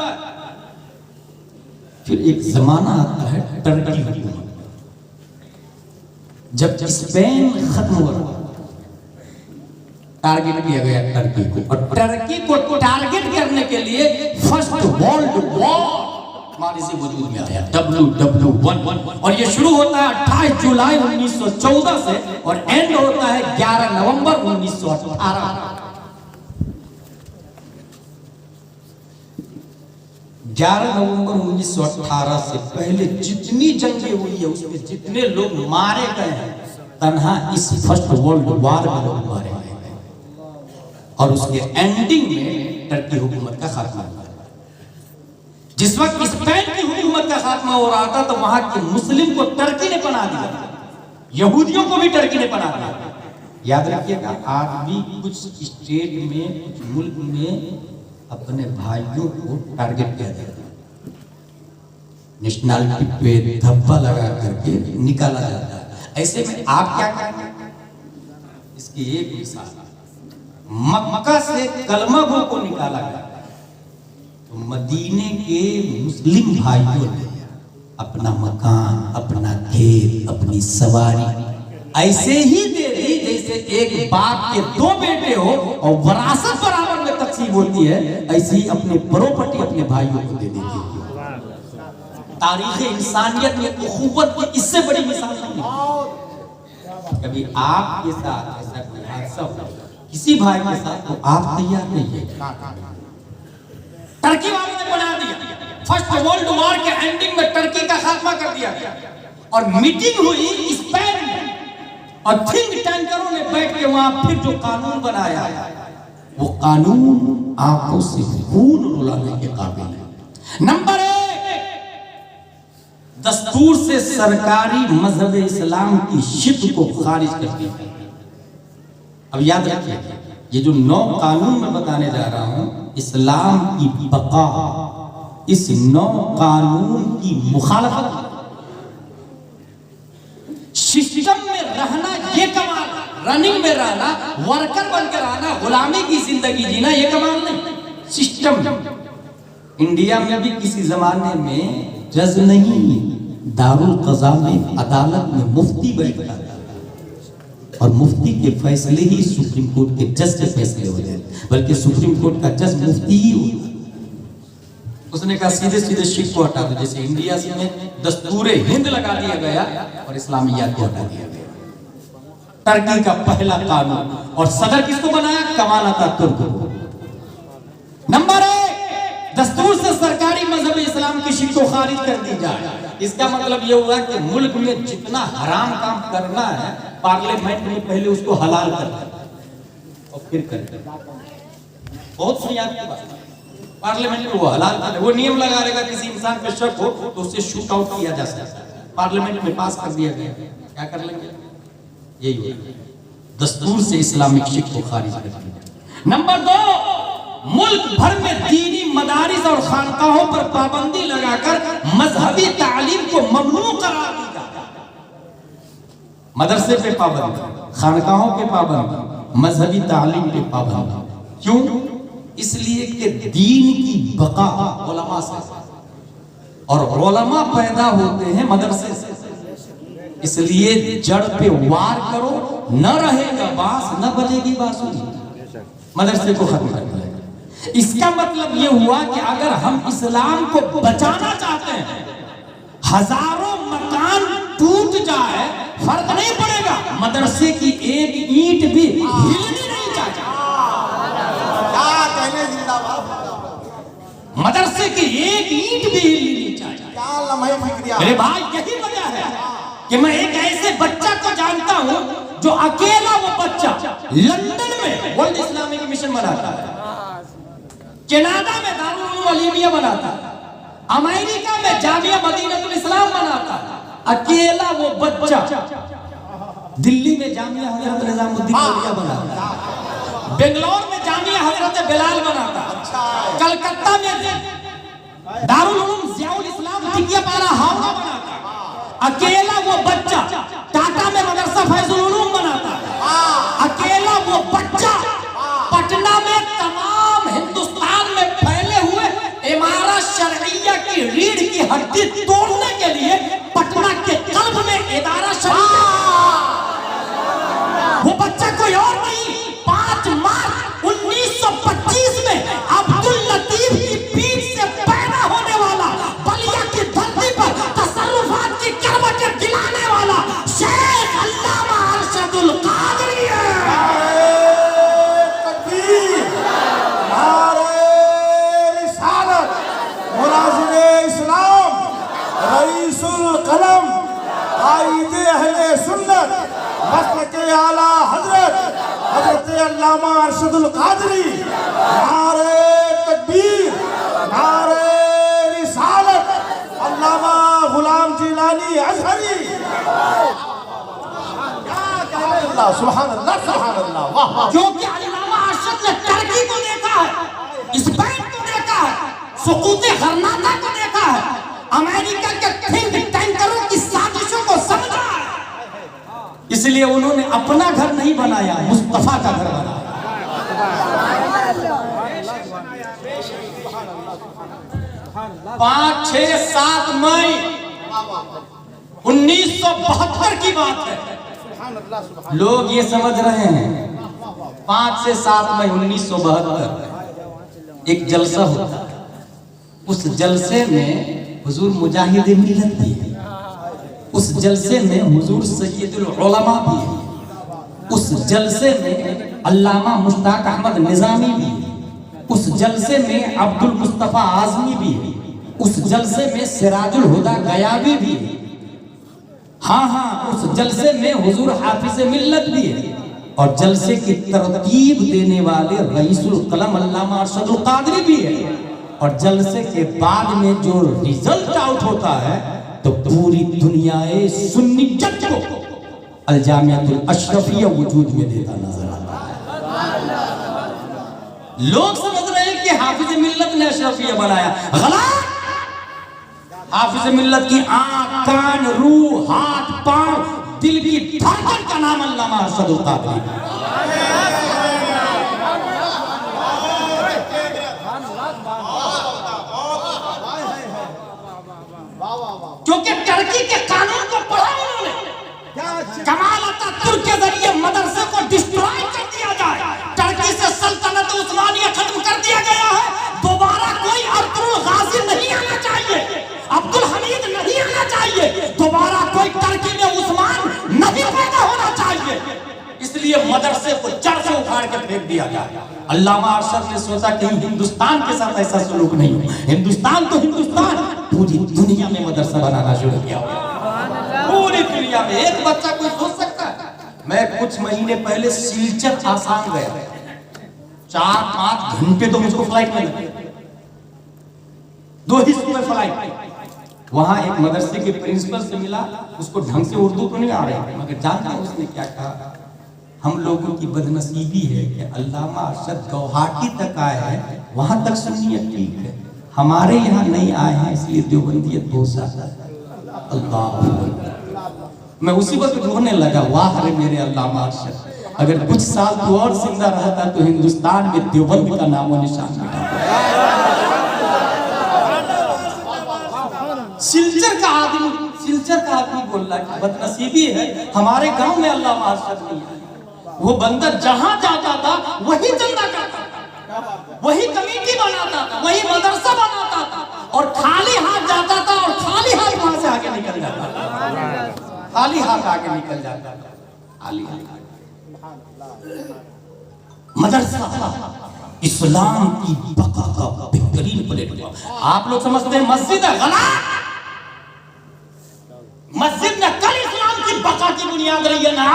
फिर एक जमाना आता है टर्की हुकूमत। जब स्पेन खत्म हुआ टारगेट किया गया टर्की को, और टर्की को टारगेट करने के लिए फर्स्ट वर्ल्ड वॉर हमारे से वजूद में आया, WW1, और ये शुरू होता है 28 जुलाई 1914 से और एंड होता है 11 नवंबर 1918। 11 नवंबर 1918 से पहले जितनी जंगें हुई है उसमें जितने लोग मारे गए हैं, तन्हा इस फर्स्ट वर्ल्ड वॉर में लोग मारे गए और उसके एंडिंग में टर्की हुकूमत का खात्मा हुआ। जिस वक्त स्पेन की हुकूमत का खात्मा हो रहा था तो वहां के मुस्लिम को टर्की ने बना दिया, यहूदियों को भी टर्की ने बना दिया। याद रखिएगा, आज भी कुछ स्टेट में, कुछ मुल्क में अपने भाइयों को टारगेट किया जाता है, नेशनलिटी पे धब्बा लगा करके निकाला जाता है। ऐसे में आप क्या करेंगे? इसकी एक मिसाल, मक्का से कलमा गो को निकाला गया तो मदीने के मुस्लिम भाइयों ने अपना मकान, अपना खेत, अपनी सवारी ऐसे ही दे दी जैसे एक बाप के 2 बेटे हो और वरासत बराबर में तकसीम होती है, ऐसे ही अपने प्रॉपर्टी अपने भाइयों को दे दी थी। तारीख इंसानियत में उखुवत की इससे बड़ी मिसाल नहीं है। कभी आपके साथ ऐसा कोई हादसा हो किसी भाई के साथ तो आप तैयार नहीं है। टर्की वालों ने बना दिया, फर्स्ट वर्ल्ड वॉर के एंडिंग में टर्की का खात्मा कर दिया गया और मीटिंग हुई स्पेन में और थिंक टैंकरों ने बैठ के वहां फिर जो कानून बनाया वो कानून आंखों से खून रुलाने के काबिल है। नंबर 1, दस्तूर से सरकारी मजहब इस्लाम की शिद्दत को खारिज कर दिया। अब याद रखिए, ये जो 9 कानून मैं बताने जा रहा हूं, इस्लाम की बका इस 9 कानून की मुखालफत, सिस्टम में रहना ये कमाल, रनिंग में रहना, वर्कर बनकर रहना, गुलामी की जिंदगी जीना ये कमाल नहीं। सिस्टम इंडिया में भी किसी जमाने में जज नहीं, दारुल कज़ा में, अदालत में मुफ्ती बैठता था और मुफ्ती के फैसले ही सुप्रीम कोर्ट के जज के फैसले हो जाए, बल्कि सुप्रीम कोर्ट का जज मुफ्ती ही होता। उसने कहा सीधे सीधे शिर्क को हटा दो, जैसे इंडिया में दस्तूरे हिंद लगा दिया गया और इस्लामियात को हटा दिया गया। टर्की का पहला कानून, और सदर किसको बनाया? कमाल अतातुर्क को। नंबर 1, दस्तूर से सरकारी मजहब इस्लाम की शिर्क को खारिज कर दी जाए। इसका मतलब यह हुआ कि मुल्क में जितना हराम काम करना है पार्लियामेंट में पहले उसको हलाल कर और फिर कर। बहुत सुनी आपकी बात, पार्लियामेंट में वो हलाल कर, वो नियम लगा लेगा किसी इंसान पे शक हो तो उससे शूट आउट किया जा सकता है। पार्लियामेंट में पास कर दिया गया, क्या कर लेंगे? यही है दस्तूर से इस्लामिक शिक को खारिज कर दिया। नंबर 2, मुल्क भर में दीनी मदारिस और खानकाहों पर पाबंदी लगाकर मजहबी तालीम को ममनू करार दिया। मदरसे पे पाबंदी, खानकाहों पे पाबंदी, मजहबी तालीम पे पाबंदी। क्यों? इसलिए कि दीन की बका उलमा से, और उलमा पैदा होते हैं मदरसे से। इसलिए जड़ पे वार करो, न रहेगा बांस न बजेगी बांसुरी, मदरसे को खत्म कर दिया। इसका मतलब यह हुआ कि अगर हम इस्लाम को बचाना चाहते हैं, हजारों मकान टूट जाए फर्क नहीं पड़ेगा, मदरसे की एक ईंट भी हिलनी नहीं चाहिए। क्या कहने, जिंदाबाद। मदरसे की एक ईंट भी हिलनी नहीं चाहिए। क्या लम्हे फिक्रिया। मेरे भाई, यही वजह है कि मैं एक ऐसे बच्चा को जानता हूं जो अकेला वो बच्चा लंदन में वर्ल्ड इस्लामिक मिशन बनाता है, कनाडा में दारुल उलूम अलीमिया बनाता है, अमेरिका में जामिया मदीनतुल इस्लाम बनाता है। अकेला वो बच्चा दिल्ली में जामिया हजरत निजामुद्दीन औलिया बनाता है, बेंगलोर में जामिया हजरत बिलाल बनाता है, कलकत्ता में दारुल उलूम ज़ियाउल इस्लाम टिकियापारा हावड़ा बनाता है। अकेला वो बच्चा टाटा में मदरसा फैजुल उलूम बनाता है। अकेला वो बच्चा पटना में तमाम हिंदुस्तान में फैले हुए इमारत शरइया की रीढ़ की हड्डी तोड़ने के लिए पटना के कल्ब में इदारा शरइया, वो बच्चा कोई और नहीं, 5 मार्च 1925 में अब्दुल लतीफ की पीठ से पैदा होने वाला, बलिया की धरती पर तसर्रुफात की करवटें दिलाने वाला शेख अल्लामा अरशदुल कादरी है। आला हजरत हजरत अल्लामा अरशदुल कादरी, नारे तकबीर, नारे रिसालत, अल्लामा गुलाम जिलानी अजहरी। अल्लाह सुभान अल्लाह सुभान अल्लाह, वाह वाह। क्योंकि अल्लामा अरशद ने टर्की को देखा है, स्पेन को देखा है, सुकूते गरनाता को देखा है, अमेरिका के थिंक टैंकरों की साजिशों को समझा है। इसलिए उन्होंने अपना घर नहीं बनाया, मुस्तफा का घर बनाया। 5, 6, 7 मई 1972 की बात है। लोग ये समझ रहे हैं 5 से 7 मई 1972 एक जलसा होता है। उस जलसे में हुजूर मुजाहिद मिल्लत भी है, उस जलसे में हुजूर सैयदुल उलमा भी है, उस जलसे में अल्लामा मुश्ताक अहमद निजामी भी है, उस जलसे में अब्दुल मुस्तफा आजमी भी है, उस जलसे में सिराजुल हुदा गयाबी भी है। हाँ, उस जलसे में हुजूर हाफिज मिल्लत भी है, और जलसे की तरतीब देने वाले रईसुल कलम अल्लामा अरशदुल कादरी भी है। और जलसे के बाद में जो रिजल्ट आउट होता है तो पूरी दुनिया सुन्नी जज को अल जामियातुल अशरफिया वजूद में देता नजर आता है। लोग समझ रहे हैं कि हाफिज मिल्लत ने अशरफिया बनाया, गलत। हाफिज मिल्लत की आंख, कान, रूह, हाथ, पांव, दिल की धड़कन का नाम अल्लामा अरशदुल कादरी। क्योंकि टर्की के कानून को पढ़ा उन्होंने, कमाल अतातुर्क के जरिए मदरसे को डिस्ट्रॉय कर दिया जाए, टर्की से सल्तनत उस्मानिया खत्म कर दिया गया है। दोबारा कोई अब्दुल गाजी नहीं आना चाहिए, अब्दुल हमीद नहीं आना चाहिए, दोबारा कोई टर्की में उस्मान नहीं पैदा होना चाहिए। इसलिए मदरसे को जड़ से उखाड़ के फेंक दिया जाए। अल्लामा अरशद ने सोचा कि हिंदुस्तान के साथ ऐसा सलूक नहीं हो, हिंदुस्तान तो हिंदुस्तान, पूरी दुनिया में मदरसा बनाना शुरू किया। पूरी दुनिया में एक बच्चा कोई सोच सकता है? मैं कुछ महीने पहले सिलचर आसाम गया, 4-5 घंटे तो मुझको फ्लाइट में लगे, 2 हिस्सों में फ्लाइट। वहां एक मदरसे के प्रिंसिपल से मिला, उसको ढंग से उर्दू तो नहीं आ रही, मगर जानता है उसने क्या कहा? हम लोगों की बदनसीबी है कि अल्लामा अरशद गुवाहाटी तक आए हैं, वहां तक सुन्नियत ठीक है, हमारे यहाँ नहीं आए हैं, इसलिए देवबंदियत बहुत ज्यादा है। अल्लाह, मैं उसी वक्त रोने लगा, वाह रे मेरे अल्लामा अरशद, अगर कुछ साल तू और जिंदा रहता तो हिंदुस्तान में देवबंद का नामो निशान मिटा। सिलचर का आदमी बोल रहा है बदनसीबी है, हमारे गांव में अल्लामा अरशद नहीं है। वो बंदा जहां जाता था वही चंदा करता था, वही कमेटी बनाता था, वही मदरसा बनाता था, और खाली हाथ जाता था और खाली हाथ वहां से आगे निकल जाता था, खाली हाथ आगे निकल जाता था, खाली हाथ। मदरसा इस्लाम की बका का बेहतरीन प्लेटफॉर्म। आप लोग समझते हैं मस्जिद है, गलत। मस्जिद ने कल इस्लाम की बका की बुनियाद रही है ना।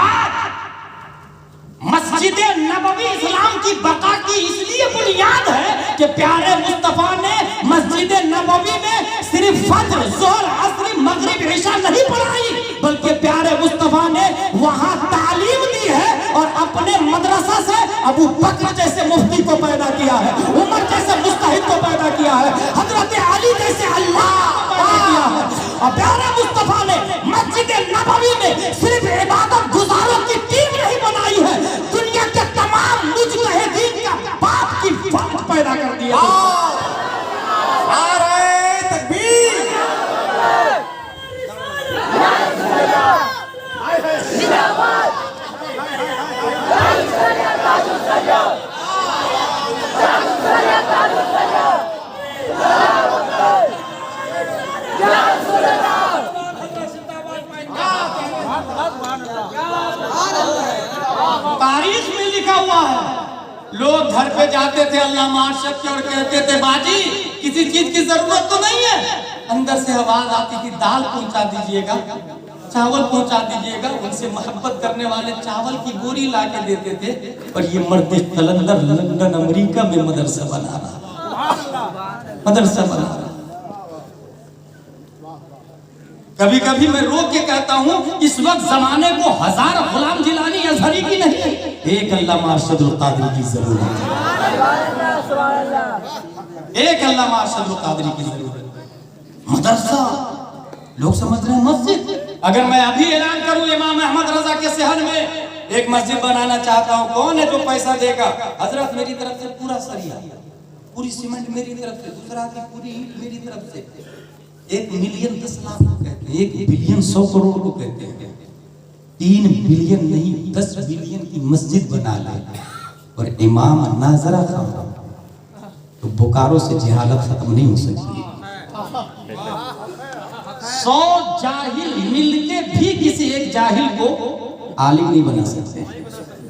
मस्जिद नबवी इस्लाम की बका की इसलिए बुनियाद है कि प्यारे मुस्तफा ने मस्जिद नबवी में सिर्फ फज्र, ज़ोहर, असर, मगरिब, इशा नहीं पढ़ाई, बल्कि प्यारे मुस्तफा ने वहां तालीम दी है और अपने मदरसा से अबू बकर जैसे मुफ्ती को पैदा किया है, उमर जैसे मुस्ताहिद को पैदा किया है, हजरत अली जैसे अल्लाह पैदा किया है। और प्यारे मुस्तफा ने मस्जिद नबवी में सिर्फ इबादत गुजारों की टीम नहीं बनाई है, दुनिया के तमाम मुजतहिदीन का बाप की फौज पैदा कर दिया। नारे तकबीर, तारीख में लिखा हुआ है, लोग घर पे जाते थे अल्लामा अरशद के और कहते थे बाजी किसी चीज की जरूरत तो नहीं है, अंदर से आवाज आती थी दाल पहुंचा दीजिएगा, चावल पहुंचा दीजिएगा। उनसे मोहब्बत करने वाले चावल की बोरी ला के देते थे, और ये मर्द कलंदर लंदन अमेरिका में मदरसा बना रहा, मदरसा बना रहा। कभी कभी मैं रो के कहता हूँ इस वक्त जमाने को हजार गुलाम जिलानी अजहरी की नहीं, एक अल्लामा अरशदुल कादरी की जरूरत है, एक अल्लामा अरशदुल कादरी की जरूरत है। मदरसा लोग समझ रहे हैं मस्जिद। अगर मैं अभी ऐलान करूं इमाम अहमद रजा के शहर में एक मस्जिद बनाना चाहता हूं, कौन है जो पैसा देगा? हजरत मेरी तरफ से पूरा सरिया, पूरी सीमेंट मेरी तरफ से, दूसरा की पूरी ईंट मेरी तरफ से। 1 मिलियन 10 लाख को कहते हैं, 1 बिलियन 100 करोड़ को कहते हैं। 3 बिलियन नहीं 10 बिलियन की मस्जिद बना ले और इमाम नाजरा खान, तो बोकारो से जहालत खत्म नहीं हो सकती। 100 जाहिल मिलके भी किसी एक जाहिल को आलिम नहीं बना सकते,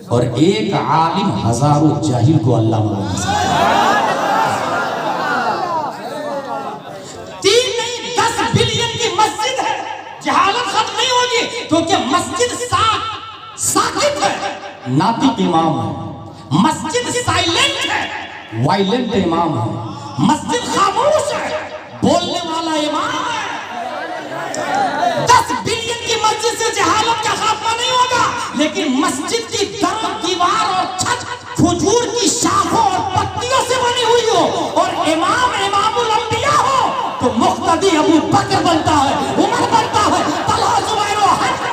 और एक आलिम हजारों जाहिल को अल्लामा बना सकता है। 3 नहीं 10 बिलियन की मस्जिद है, जहालत खत्म नहीं होगी, क्योंकि मस्जिद साकित है, नातिक इमाम है। मस्जिद साइलेंट है, वायलेंट इमाम है। मस्जिद खामोश है, बोलने वाला इमाम है। 10 बिलियन की मस्जिद से जहालत का खात्मा नहीं होगा, लेकिन मस्जिद की दर, दीवार और छत खजूर की शाखों और पत्तियों से बनी हुई हो, और इमाम इमामुल अंबिया हो, तो मुक्तदी अबू बकर बनता है, उमर बनता है, तलहा जुबैर और हज़रत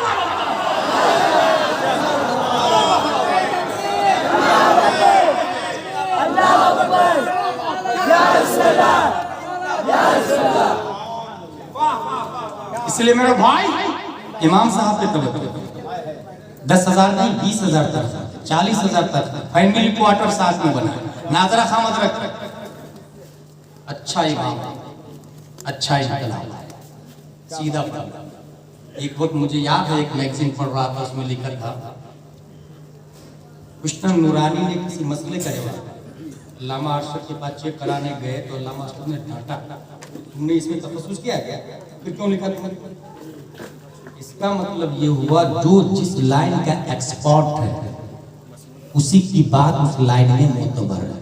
इसलिए मेरे भाई इमाम साहब पे तवज्जो। 10,000 नहीं 20,000 तक, 40,000 तक फैमिली क्वार्टर साथ में बना, नाजरा खामद रख, अच्छा इमाम, अच्छा इनकलाब, सीधा पढ़ा। एक वक्त मुझे याद है, एक मैगजीन पढ़ रहा था, उसमें लिखा था कृष्ण नूरानी ने किसी मसले का जवाब अल्लामा अरशद के पास चेक कराने गए, तो अल्लामा अरशद ने डांटा, तुमने इसमें तफस्सुस किया क्या? फिर क्यों लिखा तुमने? इसका मतलब ये हुआ जो जिस लाइन का एक्सपर्ट है उसी की बात उस लाइन में मोतबर है।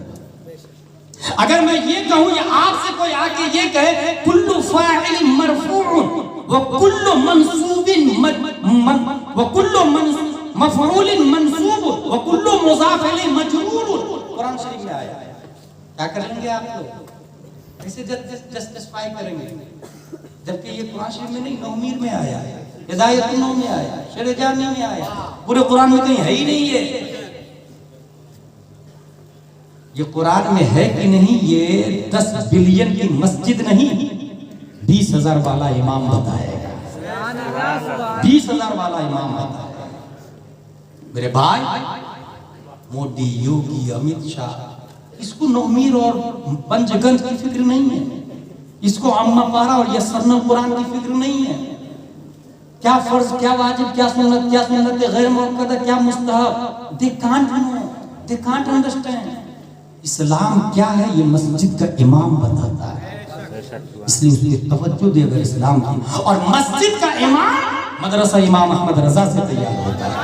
अगर मैं ये कहूं या आपसे कोई आके ये कहे कुल्लु फाइल मरफूउन व कुल्लु मंसूबिन व कुल्लु मफऊल मंसूब व कुल्लु मुज़ाफ इलैहि मजरूर, कुरान शरीफ में आया। क्या करेंगे आप लोग? ऐसे जस्टिफाई करेंगे, जबकि ये कुरान शरीफ में नहीं, नौमीर में आया है, हिदायतुन्नौ में आया, शेर जामी में आया, पूरे कुरान में कहीं है ही नहीं है। ये कुरान में है कि नहीं? ये 10 बिलियन की मस्जिद नहीं, 20,000 वाला इमाम बताएगा, 20,000 वाला इमाम बताएगा। मेरे भाई, मोदी, योगी, अमित शाह, इसको नौमीर और पंचगंज की फिक्र नहीं है, इसको अम्मा पारा और यसरना कुरान की फिक्र नहीं है। क्या फर्ज, क्या वाजिब, क्या सुन्नत गैर मुअक्कदा, क्या मुस्तहब, they can't know, they can't understand. इस्लाम क्या है ये मस्जिद का इमाम बताता है, इसलिए उसकी तवज्जो दे अगर इस्लाम की। और मस्जिद का इमाम मदरसा इमाम अहमद रजा से तैयार होता है,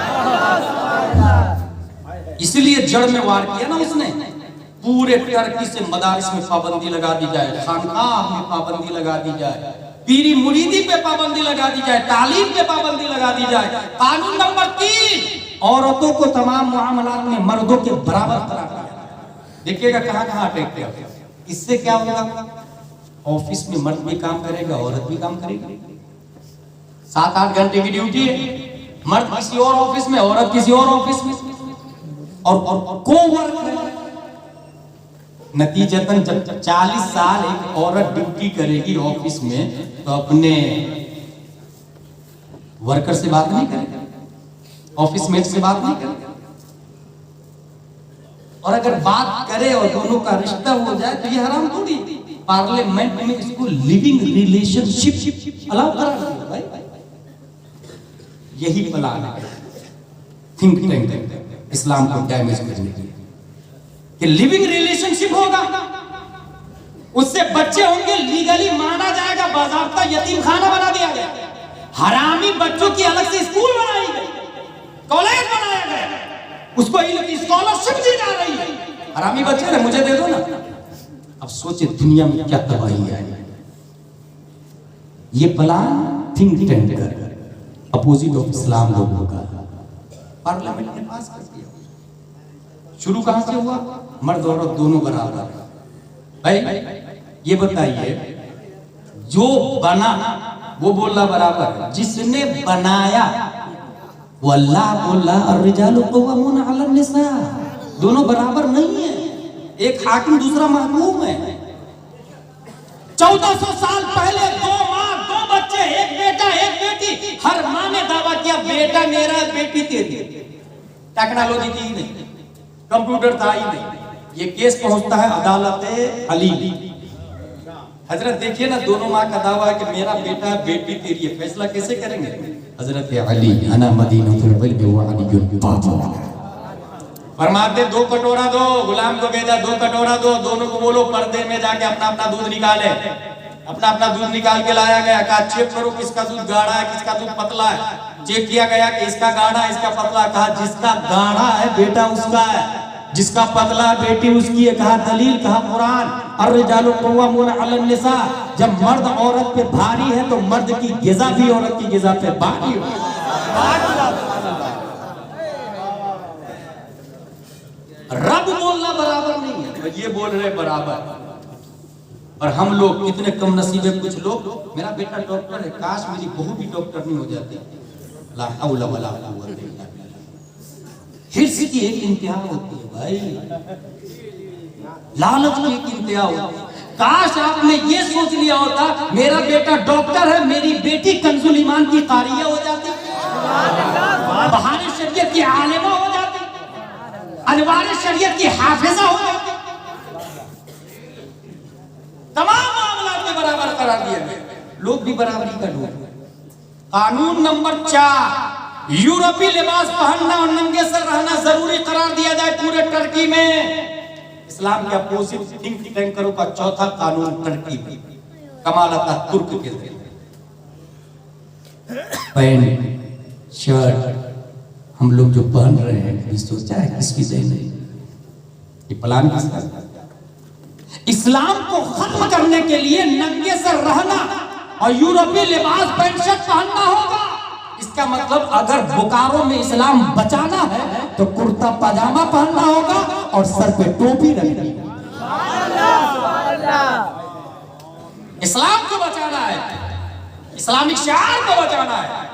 इसलिए जड़ में वार किया ना उसने। पूरे टर्की से मदारिस में पाबंदी लगा दी जाए, खानकाह में पाबंदी लगा दी जाए, पीरी मुरीदी पे पाबंदी लगा दी जाए, तालीम पे पाबंदी लगा दी जाए। कानून नंबर 3, औरतों को तमाम मामलात में मर्दों के बराबर करार दिया। देखिएगा कहां अटैक किया। इससे क्या होगा? ऑफिस में मर्द भी काम करेगा, औरत भी काम करेगी। 7-8 घंटे की ड्यूटी है, मर्द किसी और ऑफिस में, औरत किसी और ऑफिस में, और कोवर्क है। नतीजतन जब 40 साल एक औरत ड्यूटी करेगी ऑफिस में, तो अपने वर्कर से बात नहीं करेगी, ऑफिस मेट से बात नहीं करेगी। और अगर बात करे और दोनों का रिश्ता हो जाए तो ये हराम थोड़ी। पार्लियामेंट में इसको लिविंग रिलेशनशिप अलाउ करा दिया भाई। यही प्लान है थिंक टैंक इस्लाम को डैमेज करने के लिए, कि लिविंग रिलेशनशिप होगा, उससे बच्चे होंगे, लीगली माना जाएगा, बाज़ाब्ता यतीम खाना बना दिया गया, हरामी बच्चों की अलग से स्कूल बनाई गई, कॉलेज बनाया गया, उसको स्कॉलरशिप दी जा रही है। हरामी बच्चे ने मुझे दे दो ना। अब सोचे दुनिया में क्या तबाही आई। ये प्लान थिंक टैंक कर अपोजिट ऑफ इस्लाम लोगों का पार्लियामेंट ने पास कर दिया। शुरू कहां से हुआ? मर्द औरत दोनों बराबर। भाई ये बताइए, जो बना वो बोला बराबर, जिसने बनाया वो अल्लाह बोला अर्रिजालु क़व्वामून अला निसा, दोनों बराबर नहीं है। एक हाकिम दूसरा महकूम है। 1400 साल पहले 2 माँ 2 बच्चे, एक बेटा एक बेटी। हर माँ ने दावा किया बेटा मेरा बेटी तेरी। टेक्नोलॉजी थी नहीं, कंप्यूटर था ही नहीं। ये केस पहुंचता है अदालत अली। हजरत देखिए ना, दोनों माँ का दावा है कि मेरा बेटा बेटी तेरी है, फैसला कैसे करेंगे? हजरत अली अना मदीनतुल इल्म व अलीयुल बाब फरमाते 2 कटोरा दो, गुलाम को भेजा 2 कटोरा दो, दोनों को बोलो पर्दे में जाके अपना अपना दूध निकाले। अपना अपना दूध निकाल के लाया गया। कहा चेक करो किसका दूध गाढ़ा है किसका दूध पतला है। चेक किया गया कि इसका गाढ़ा है इसका पतला। कहा जिसका गाढ़ा है बेटा उसका है, जिसका पतला बेटी उसकी है। कहा दलील, कहा कुरान अर्रिजालु क़व्वामून अला निसा। जब मर्द औरत पे भारी है तो मर्द की गिज़ा भी औरत की गिज़ा पे भारी हो। रब बोलना बराबर नहीं है, तो ये बोल रहे बराबर। और हम लोग कितने कम नसीबे। कुछ लोग, मेरा बेटा डॉक्टर है, काश मेरी बहू भी डॉक्टर नहीं हो जाती। ला हौला वला कुव्वता इल्ला बिल्लाह। हिर्स की एक इंतहा होती है भाई, लालच की एक इंतहा होती है। काश आपने ये सोच लिया होता मेरा बेटा डॉक्टर है, मेरी बेटी कंजुल ईमान की कारिया हो जाती, बहाने शरीयत की आलिमा हो जाती, अनवार शरीयत की हाफिजा हो जाती। तमाम मामला में बराबर करार दिया गया, लोग भी बराबरी का लोग। कानून नंबर 4, यूरोपीय लिबास पहनना और नंगे सर रहना जरूरी करार दिया जाए पूरे टर्की में। इस्लाम के अपोजिट थिंक टैंकरों का चौथा कानून टर्की में कमाल अतातुर्क के जरिए पैंट शर्ट हम लोग जो पहन रहे हैं, कभी सोचा है किसकी देन है? ये प्लान किसका? इस्लाम को खत्म करने के लिए नंगे सर रहना और यूरोपीय लिबास पैंट शर्ट पहनना होगा। इसका मतलब अगर बोकारो में इस्लाम बचाना है तो कुर्ता पजामा पहनना होगा और सर पे टोपी रखनी। इस्लाम को बचाना है, इस्लामिक शिआर को बचाना है।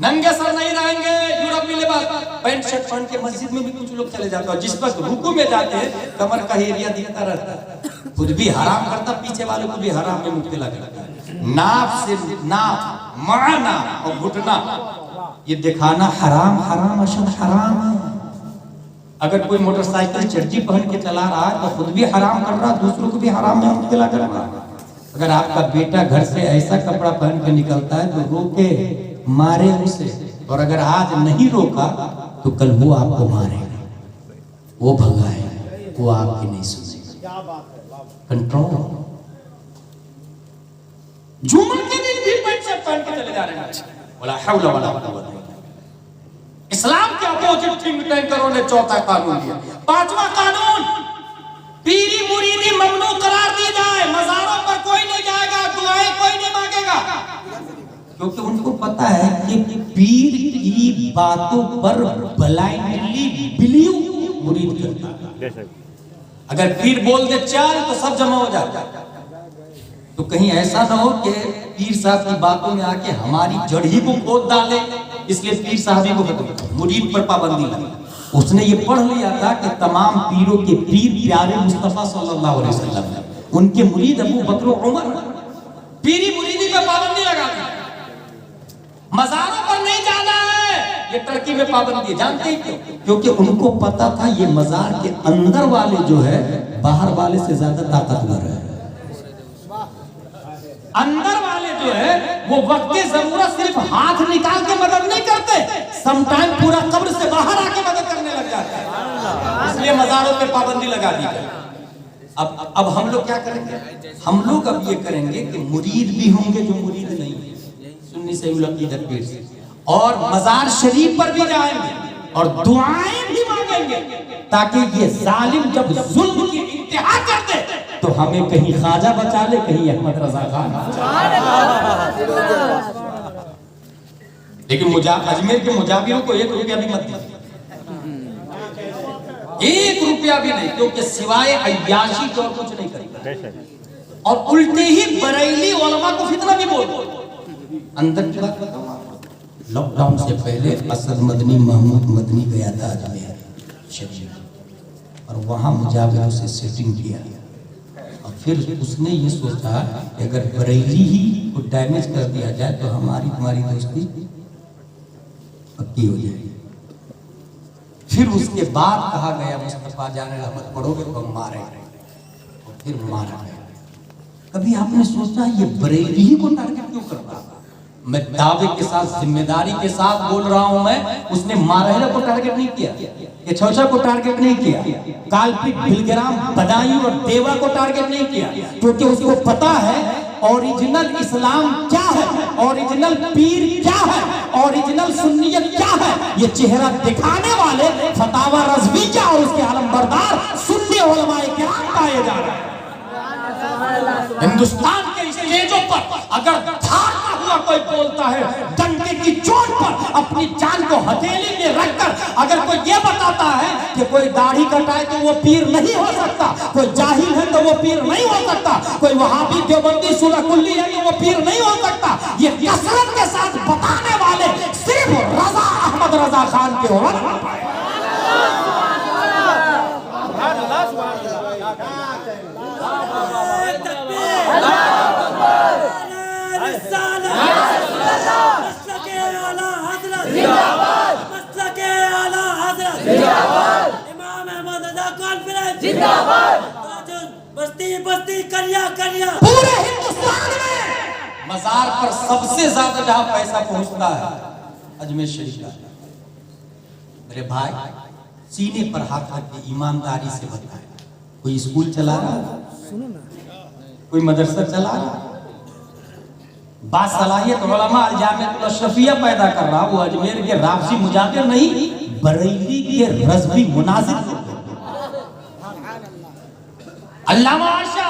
नंगे सर नहीं रहेंगे। यूरोप में लिबास पैंट शर्ट पहन के मस्जिद में भी कुछ लोग चले जाते हैं, जिस पर रुकू में जाते हैं कमर का एरिया दिखता रहता है, खुद भी हराम करता, पीछे वाले को भी हराम में मुब्तला करता है। नाप से नाप, माना और घुटना ये दिखाना हराम, हराम अशद हराम है। अगर कोई मोटरसाइकिल चर्ची पहन के चला रहा है तो खुद भी हराम कर रहा, दूसरों को भी हराम में मुब्तला कर रहा। अगर आपका बेटा घर से ऐसा कपड़ा पहन के निकलता है तो रोके, मारे उसे, और अगर आज नहीं रोका तो कल वो आपको मारेगा, वो भगाएगा, वो आपकी नहीं सुनेगा। कंट्रोल। जुम्मे के दिन भी पैंट शर्ट पहन के चले जा रहे हैं, वला हौला वला कुव्वत। इस्लाम के अपोजिट थिंक टैंकरों ने चौथा कानून दिया। पांचवा कानून, पीरी मुरीदी ममनू करार दी जाए। मज़ारों पर कोई नहीं जाएगा, दुआएं कोई नहीं मांगेगा, क्योंकि उनको पता है कि पीर की बातों पर ब्लाइंडली बिलीव मुरीद करता है। अगर पीर बोल दे चल तो सब जमा हो जाता है। तो कहीं ऐसा ना हो कि पीर साहब की बातों में आके हमारी जड़ ही को खोद डाले, इसलिए पीर साहब को खत्म, मुरीद पर पाबंदी लगी। उसने ये पढ़ लिया था कि तमाम पीरों के पीर प्यारे मुस्तफा सल्लल्लाहु अलैहि वसल्लम, उनके मुरीद अबू बकर उमर। पीरी मुरीदी पर पाबंदी लगा दी। मज़ारों पर नहीं जाना है, ये टर्की में पाबंदी है। जानते हैं क्यों? क्योंकि उनको पता था ये मज़ार के अंदर वाले जो है बाहर वाले से ज्यादा ताकतवर है। अंदर वाले जो है वो वक्त जरूरत सिर्फ हाथ निकाल के मदद नहीं करते, समटाइम पूरा कब्र से बाहर आके मदद करने लग जाते हैं। इसलिए मज़ारों पे पाबंदी लगा दी गई। अब हम लोग क्या करेंगे? हम लोग अब ये करेंगे कि मुरीद भी होंगे जो मुरीद नहीं है, सुन्नी से पीर से, और मज़ार शरीफ पर भी जाएंगे और दुआएं भी मांगेंगे, ताकि ये जालिम जब जुल्म की इंतहा कर दे तो हमें कहीं ख्वाजा बचा ले, कहीं अहमद रजा खान। लेकिन अजमेर के मुजाबिरों को 1 रुपया भी मत दीजिए, 1 रुपया भी नहीं, क्योंकि सिवाय अय्याशी के और कुछ नहीं करता। और उल्टे ही बरेली उलमा को फितना भी बोल। अंदर की बात बताऊं, लॉकडाउन से पहले असद मदनी महमूद मदनी गया था अजमेर शरीफ, और वहां मुजाबिरों से सेटिंग किया, और फिर उसने ये सोचा कि अगर बरेली ही को डैमेज कर दिया जाए तो हमारी तुम्हारी दोस्ती पक्की हो जाएगी। फिर उसके बाद कहा गया मुस्तफा जाने रहमत पढ़ोगे तो हम मारेंगे, और फिर मारा गया। कभी आपने सोचा ये बरेली ही को टारगेट क्यों कर रहा? मैं दावे के साथ, जिम्मेदारी के साथ बोल रहा हूं, मैं उसने मारहला को टारगेट नहीं किया, ये छौछा को टारगेट नहीं किया, कालपीट बिलग्राम बदायूं और देवा को टारगेट नहीं किया, क्योंकि उसको पता है ओरिजिनल इस्लाम क्या है, ओरिजिनल पीर क्या है, ओरिजिनल सुन्नियत क्या है। ये चेहरा दिखाने वाले फतावा रज़वी क्या और उसके आलमबरदार सुन्नी उलमाए किराम पाए जा रहे हैं। हिंदुस्तान के स्टेजों पर अगर धारता हुआ कोई बोलता है, डंके की चोट पर अपनी जान को हथेली में रखकर अगर कोई ये बताता है कि कोई दाढ़ी कटाए तो वो पीर नहीं हो सकता, कोई जाहिल है तो वो पीर नहीं हो सकता, कोई वहाबी देवबंदी सुलकुल्ली है तो वो पीर नहीं हो सकता, ये कसरत के साथ बताने वाले सिर्फ रजा अहमद रजा खान के हो। बस्ती करिया पूरे हिंदुस्तान में मज़ार पर सबसे ज्यादा जहां पैसा पहुंचता है अजमेर शरीफ का। मेरे भाई सीने पर हाथ रख के ईमानदारी से बताए, कोई स्कूल चला रहा, कोई मदरसा चला रहा, बासलाहियत उलमा अल-जामिअतुल अशरफिया पैदा कर रहा, वो अजमेर के राफसी मुजाहिर नहीं, बरेली के रज़वी मुनाजिर। अल्लामा आशा,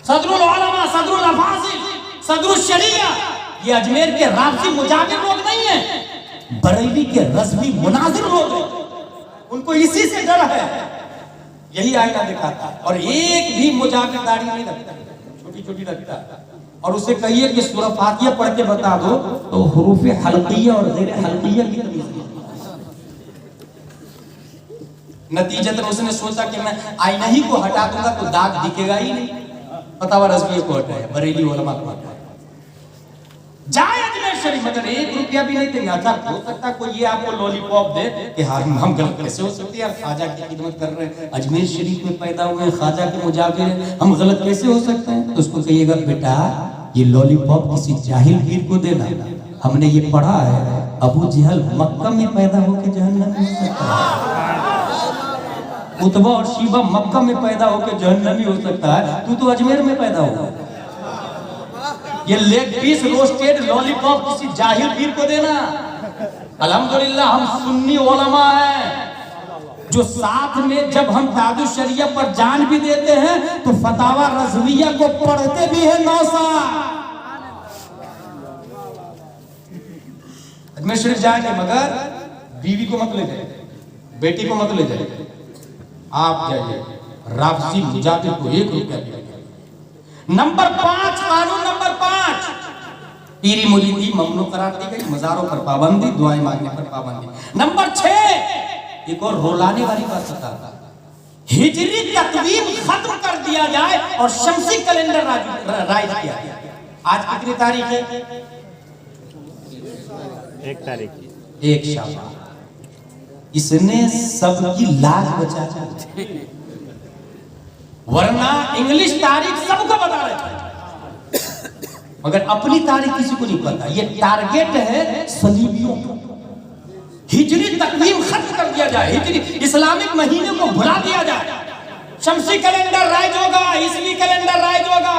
सदरुल उलमा, सदरुल अफाजिल, सदरुल शरिया, ये अजमेर के राफसी मुजाहिर लोग नहीं है, बरेली के रज़वी मुनाजिर लोग हैं। उनको इसी से डर है, यही आईना दिखाता है। और एक भी मुजाहिर दाढ़ी नहीं रखता, छोटी छोटी रखता। और उसे कहिए कि सूरह फातिहा पढ़ के बता दो तो हुरूफ हल्किया और गैर हल्किया की तमीज नहीं। नतीजतन उसने सोचा कि मैं आईना ही को हटा दूंगा तो दाग दिखेगा ही नहीं। फतावा रज़वी को हटाया, बरेली उलमा को हटाया। जाए अजमेर शरीफ, मगर 1 रुपया भी नहीं देंगे। अच्छा हो सकता कोई ये आपको लॉलीपॉप दे कि हाँ हम गलत कैसे हो सकते हैं, ख्वाजा की खिदमत कर रहे हैं, अजमेर शरीफ में पैदा हुए हैं, ख्वाजा के मुजाहिर हैं, हम गलत कैसे हो सकते हैं। तो उसको कहिएगा बेटा ये लॉलीपॉप किसी जाहिल पीर को देना। हमने ये पढ़ा है अबू जहल मक्का में पैदा होकर जहन्नम में हो सकता है, उतबा और शीबा मक्का में पैदा होकर जहन्नमी हो सकता है, तू तो अजमेर में पैदा हुआ। ये लेग पीस रोस्टेड लॉलीपॉप किसी जाहिल पीर को देना। अल्हम्दुलिल्लाह हम सुन्नी उलमा हैं जो साथ में जब हम दादू शरिया पर जान भी देते हैं तो फतावा रज़विया को पढ़ते भी हैं 9 साल। अजमेर शरीफ जाएंगे मगर बीवी को मत ले जाए, बेटी को मत ले जाए, आप जाइए राफसी मुजाहिर को 1 रुपया दिया। नंबर 5, कानून नंबर 5, पीरी मुरीदी ममनू करार दी गई, मजारों पर पाबंदी, दुआएं मांगने पर पाबंदी। नंबर 6, एक और रोलाने वाली बात बताता, हिजरी तकवीम खत्म कर दिया जाए और शमसी कैलेंडर राइज किया जाए। आज कितनी तारीख है? 1 तारीख, 1 शाबाश। इसने सबकी लाज बचा दी, वरना इंग्लिश तारीख सबको बता रहे थे मगर अपनी तारीख किसी को नहीं पता। ये टारगेट है सलीबियों का। हिजरी तकवीम खत्म कर दिया जाए, हिजरी इस्लामिक महीने को भुला दिया जाए, शमसी कैलेंडर राइज होगा, ईस्वी कैलेंडर राइज होगा।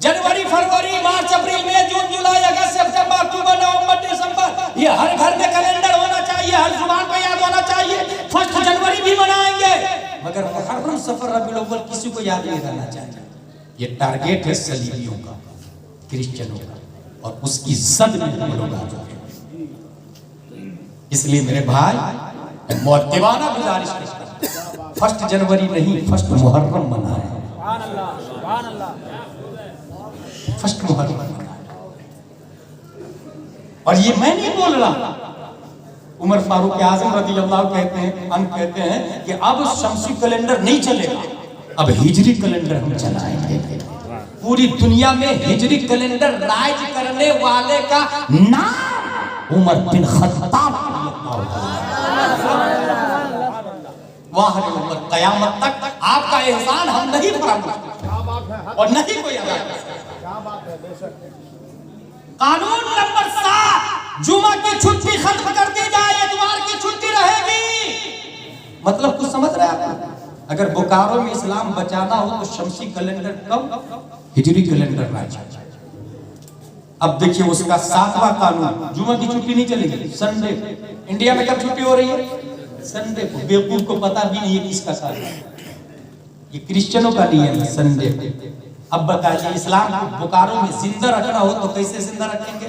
जनवरी, फरवरी, मार्च, अप्रैल, मई, जून, जुलाई, अगस्त, सितंबर, अक्टूबर, नवंबर, दिसंबर, ये हर घर में कैलेंडर होना चाहिए, हर जुबान पे याद होना चाहिए। 1 जनवरी भी मनाएंगे मगर मुहर्रम, सफर, रबीउल अव्वल किसी को याद नहीं रहना चाहिए। ये टारगेट है सलीबियों का, क्रिश्चियनों का, और उसकी जद में हम लोग आ जाए। इसलिए मेरे भाई मुअद्दिबाना गुजारिश करता हूं, 1 जनवरी नहीं 1 मुहर्रम मनाएं। 1 मुहर्रम मनाएं। और ये मैं नहीं बोल रहा, उमर फारूक आजम रज़ियल्लाहु कहते हैं कि अब शमसी कैलेंडर नहीं चलेगा, अब हिजरी कैलेंडर हम चलाएंगे। पूरी दुनिया में हिजरी कैलेंडर राइज करने वाले का नाम उमर बिन खत्ताब। वाह रे उमर, कयामत तक आपका एहसान हम नहीं फरामोश और नहीं कोई अदा कर सकता। कानून नंबर 7, जुमा की छुट्टी खत्म कर दी जाए, इतवार की छुट्टी रहेगी। मतलब कुछ समझ रहे हैं आप? अगर बोकारो में इस्लाम बचाना हो तो शमसी कैलेंडर कब, हिजरी कैलेंडर राइज। अब देखिए उसका 7वां कानून, जुमा की छुट्टी नहीं चलेगी, संडे। इंडिया में कब छुट्टी हो रही है? संडे को। बेवकूफ को पता भी नहीं है किसका कानून, ये क्रिश्चियनों का नियम है, संडे। अब बताइए इस्लाम को बोकारो में जिंदा रखना हो तो कैसे जिंदा रखेंगे?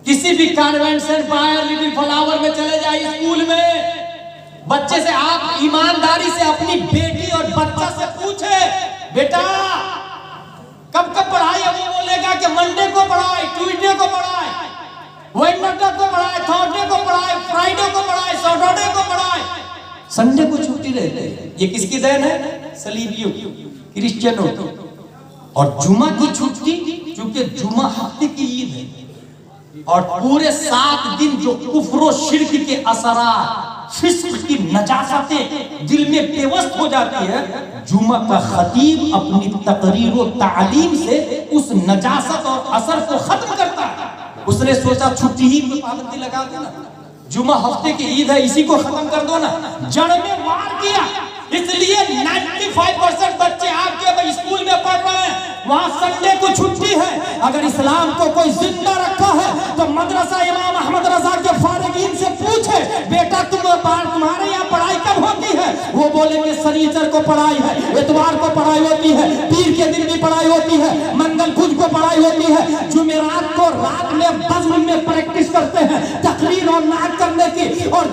किसी भी कन्वेंशन पायर लिटिल फ्लावर में चले जाए, स्कूल में बच्चे से आप ईमानदारी से अपनी बेटी और बच्चा से पूछे, बेटा कब कब पढ़ाई है? वो बोलेगा कि मंडे को पढ़ाए, ट्यूसडे को पढ़ाए, वेडनेसडे को पढ़ाए, थर्सडे को पढ़ाए, फ्राइडे को पढ़ाए, सैटरडे को पढ़ाए, संडे को छुट्टी रहती है। ये किसकी देन है? सलीबियों, क्रिश्चियनों की। और जुमा की छुट्टी, क्योंकि जुमा हफ्ते की ईद है और पूरे 7 दिन जो कुफ्र और शिर्क के असरात, फिस्क की नजासतें दिल में पेवस्त हो जाती है, जुमा का खतीब अपनी तकरीर और तालीम से उस नजासत और असर को खत्म करता है। उसने सोचा छुट्टी ही में पाबंदी लगा देना, जुमा हफ्ते की ईद है, इसी को खत्म कर दो ना, जड़ में वार किया। इसलिए 95% बच्चे आपके स्कूल में पढ़ रहे हैं, वहां संडे को छुट्टी है। अगर इस्लाम को कोई जिंदा रखा है तो मदरसा इमाम अहमद रजा के फारिगीन से पूछे, बेटा तुम्हारे यहाँ पढ़ाई कब होती है? वो बोले कि शनिचर को पढ़ाई है, इतवार को पढ़ाई होती है, पीर के दिन भी पढ़ाई होती है, मंगल बुध को पढ़ाई होती है, जुमेरात को रात में बज़्म में प्रैक्टिस करते हैं तकरीर और नाक करने की, और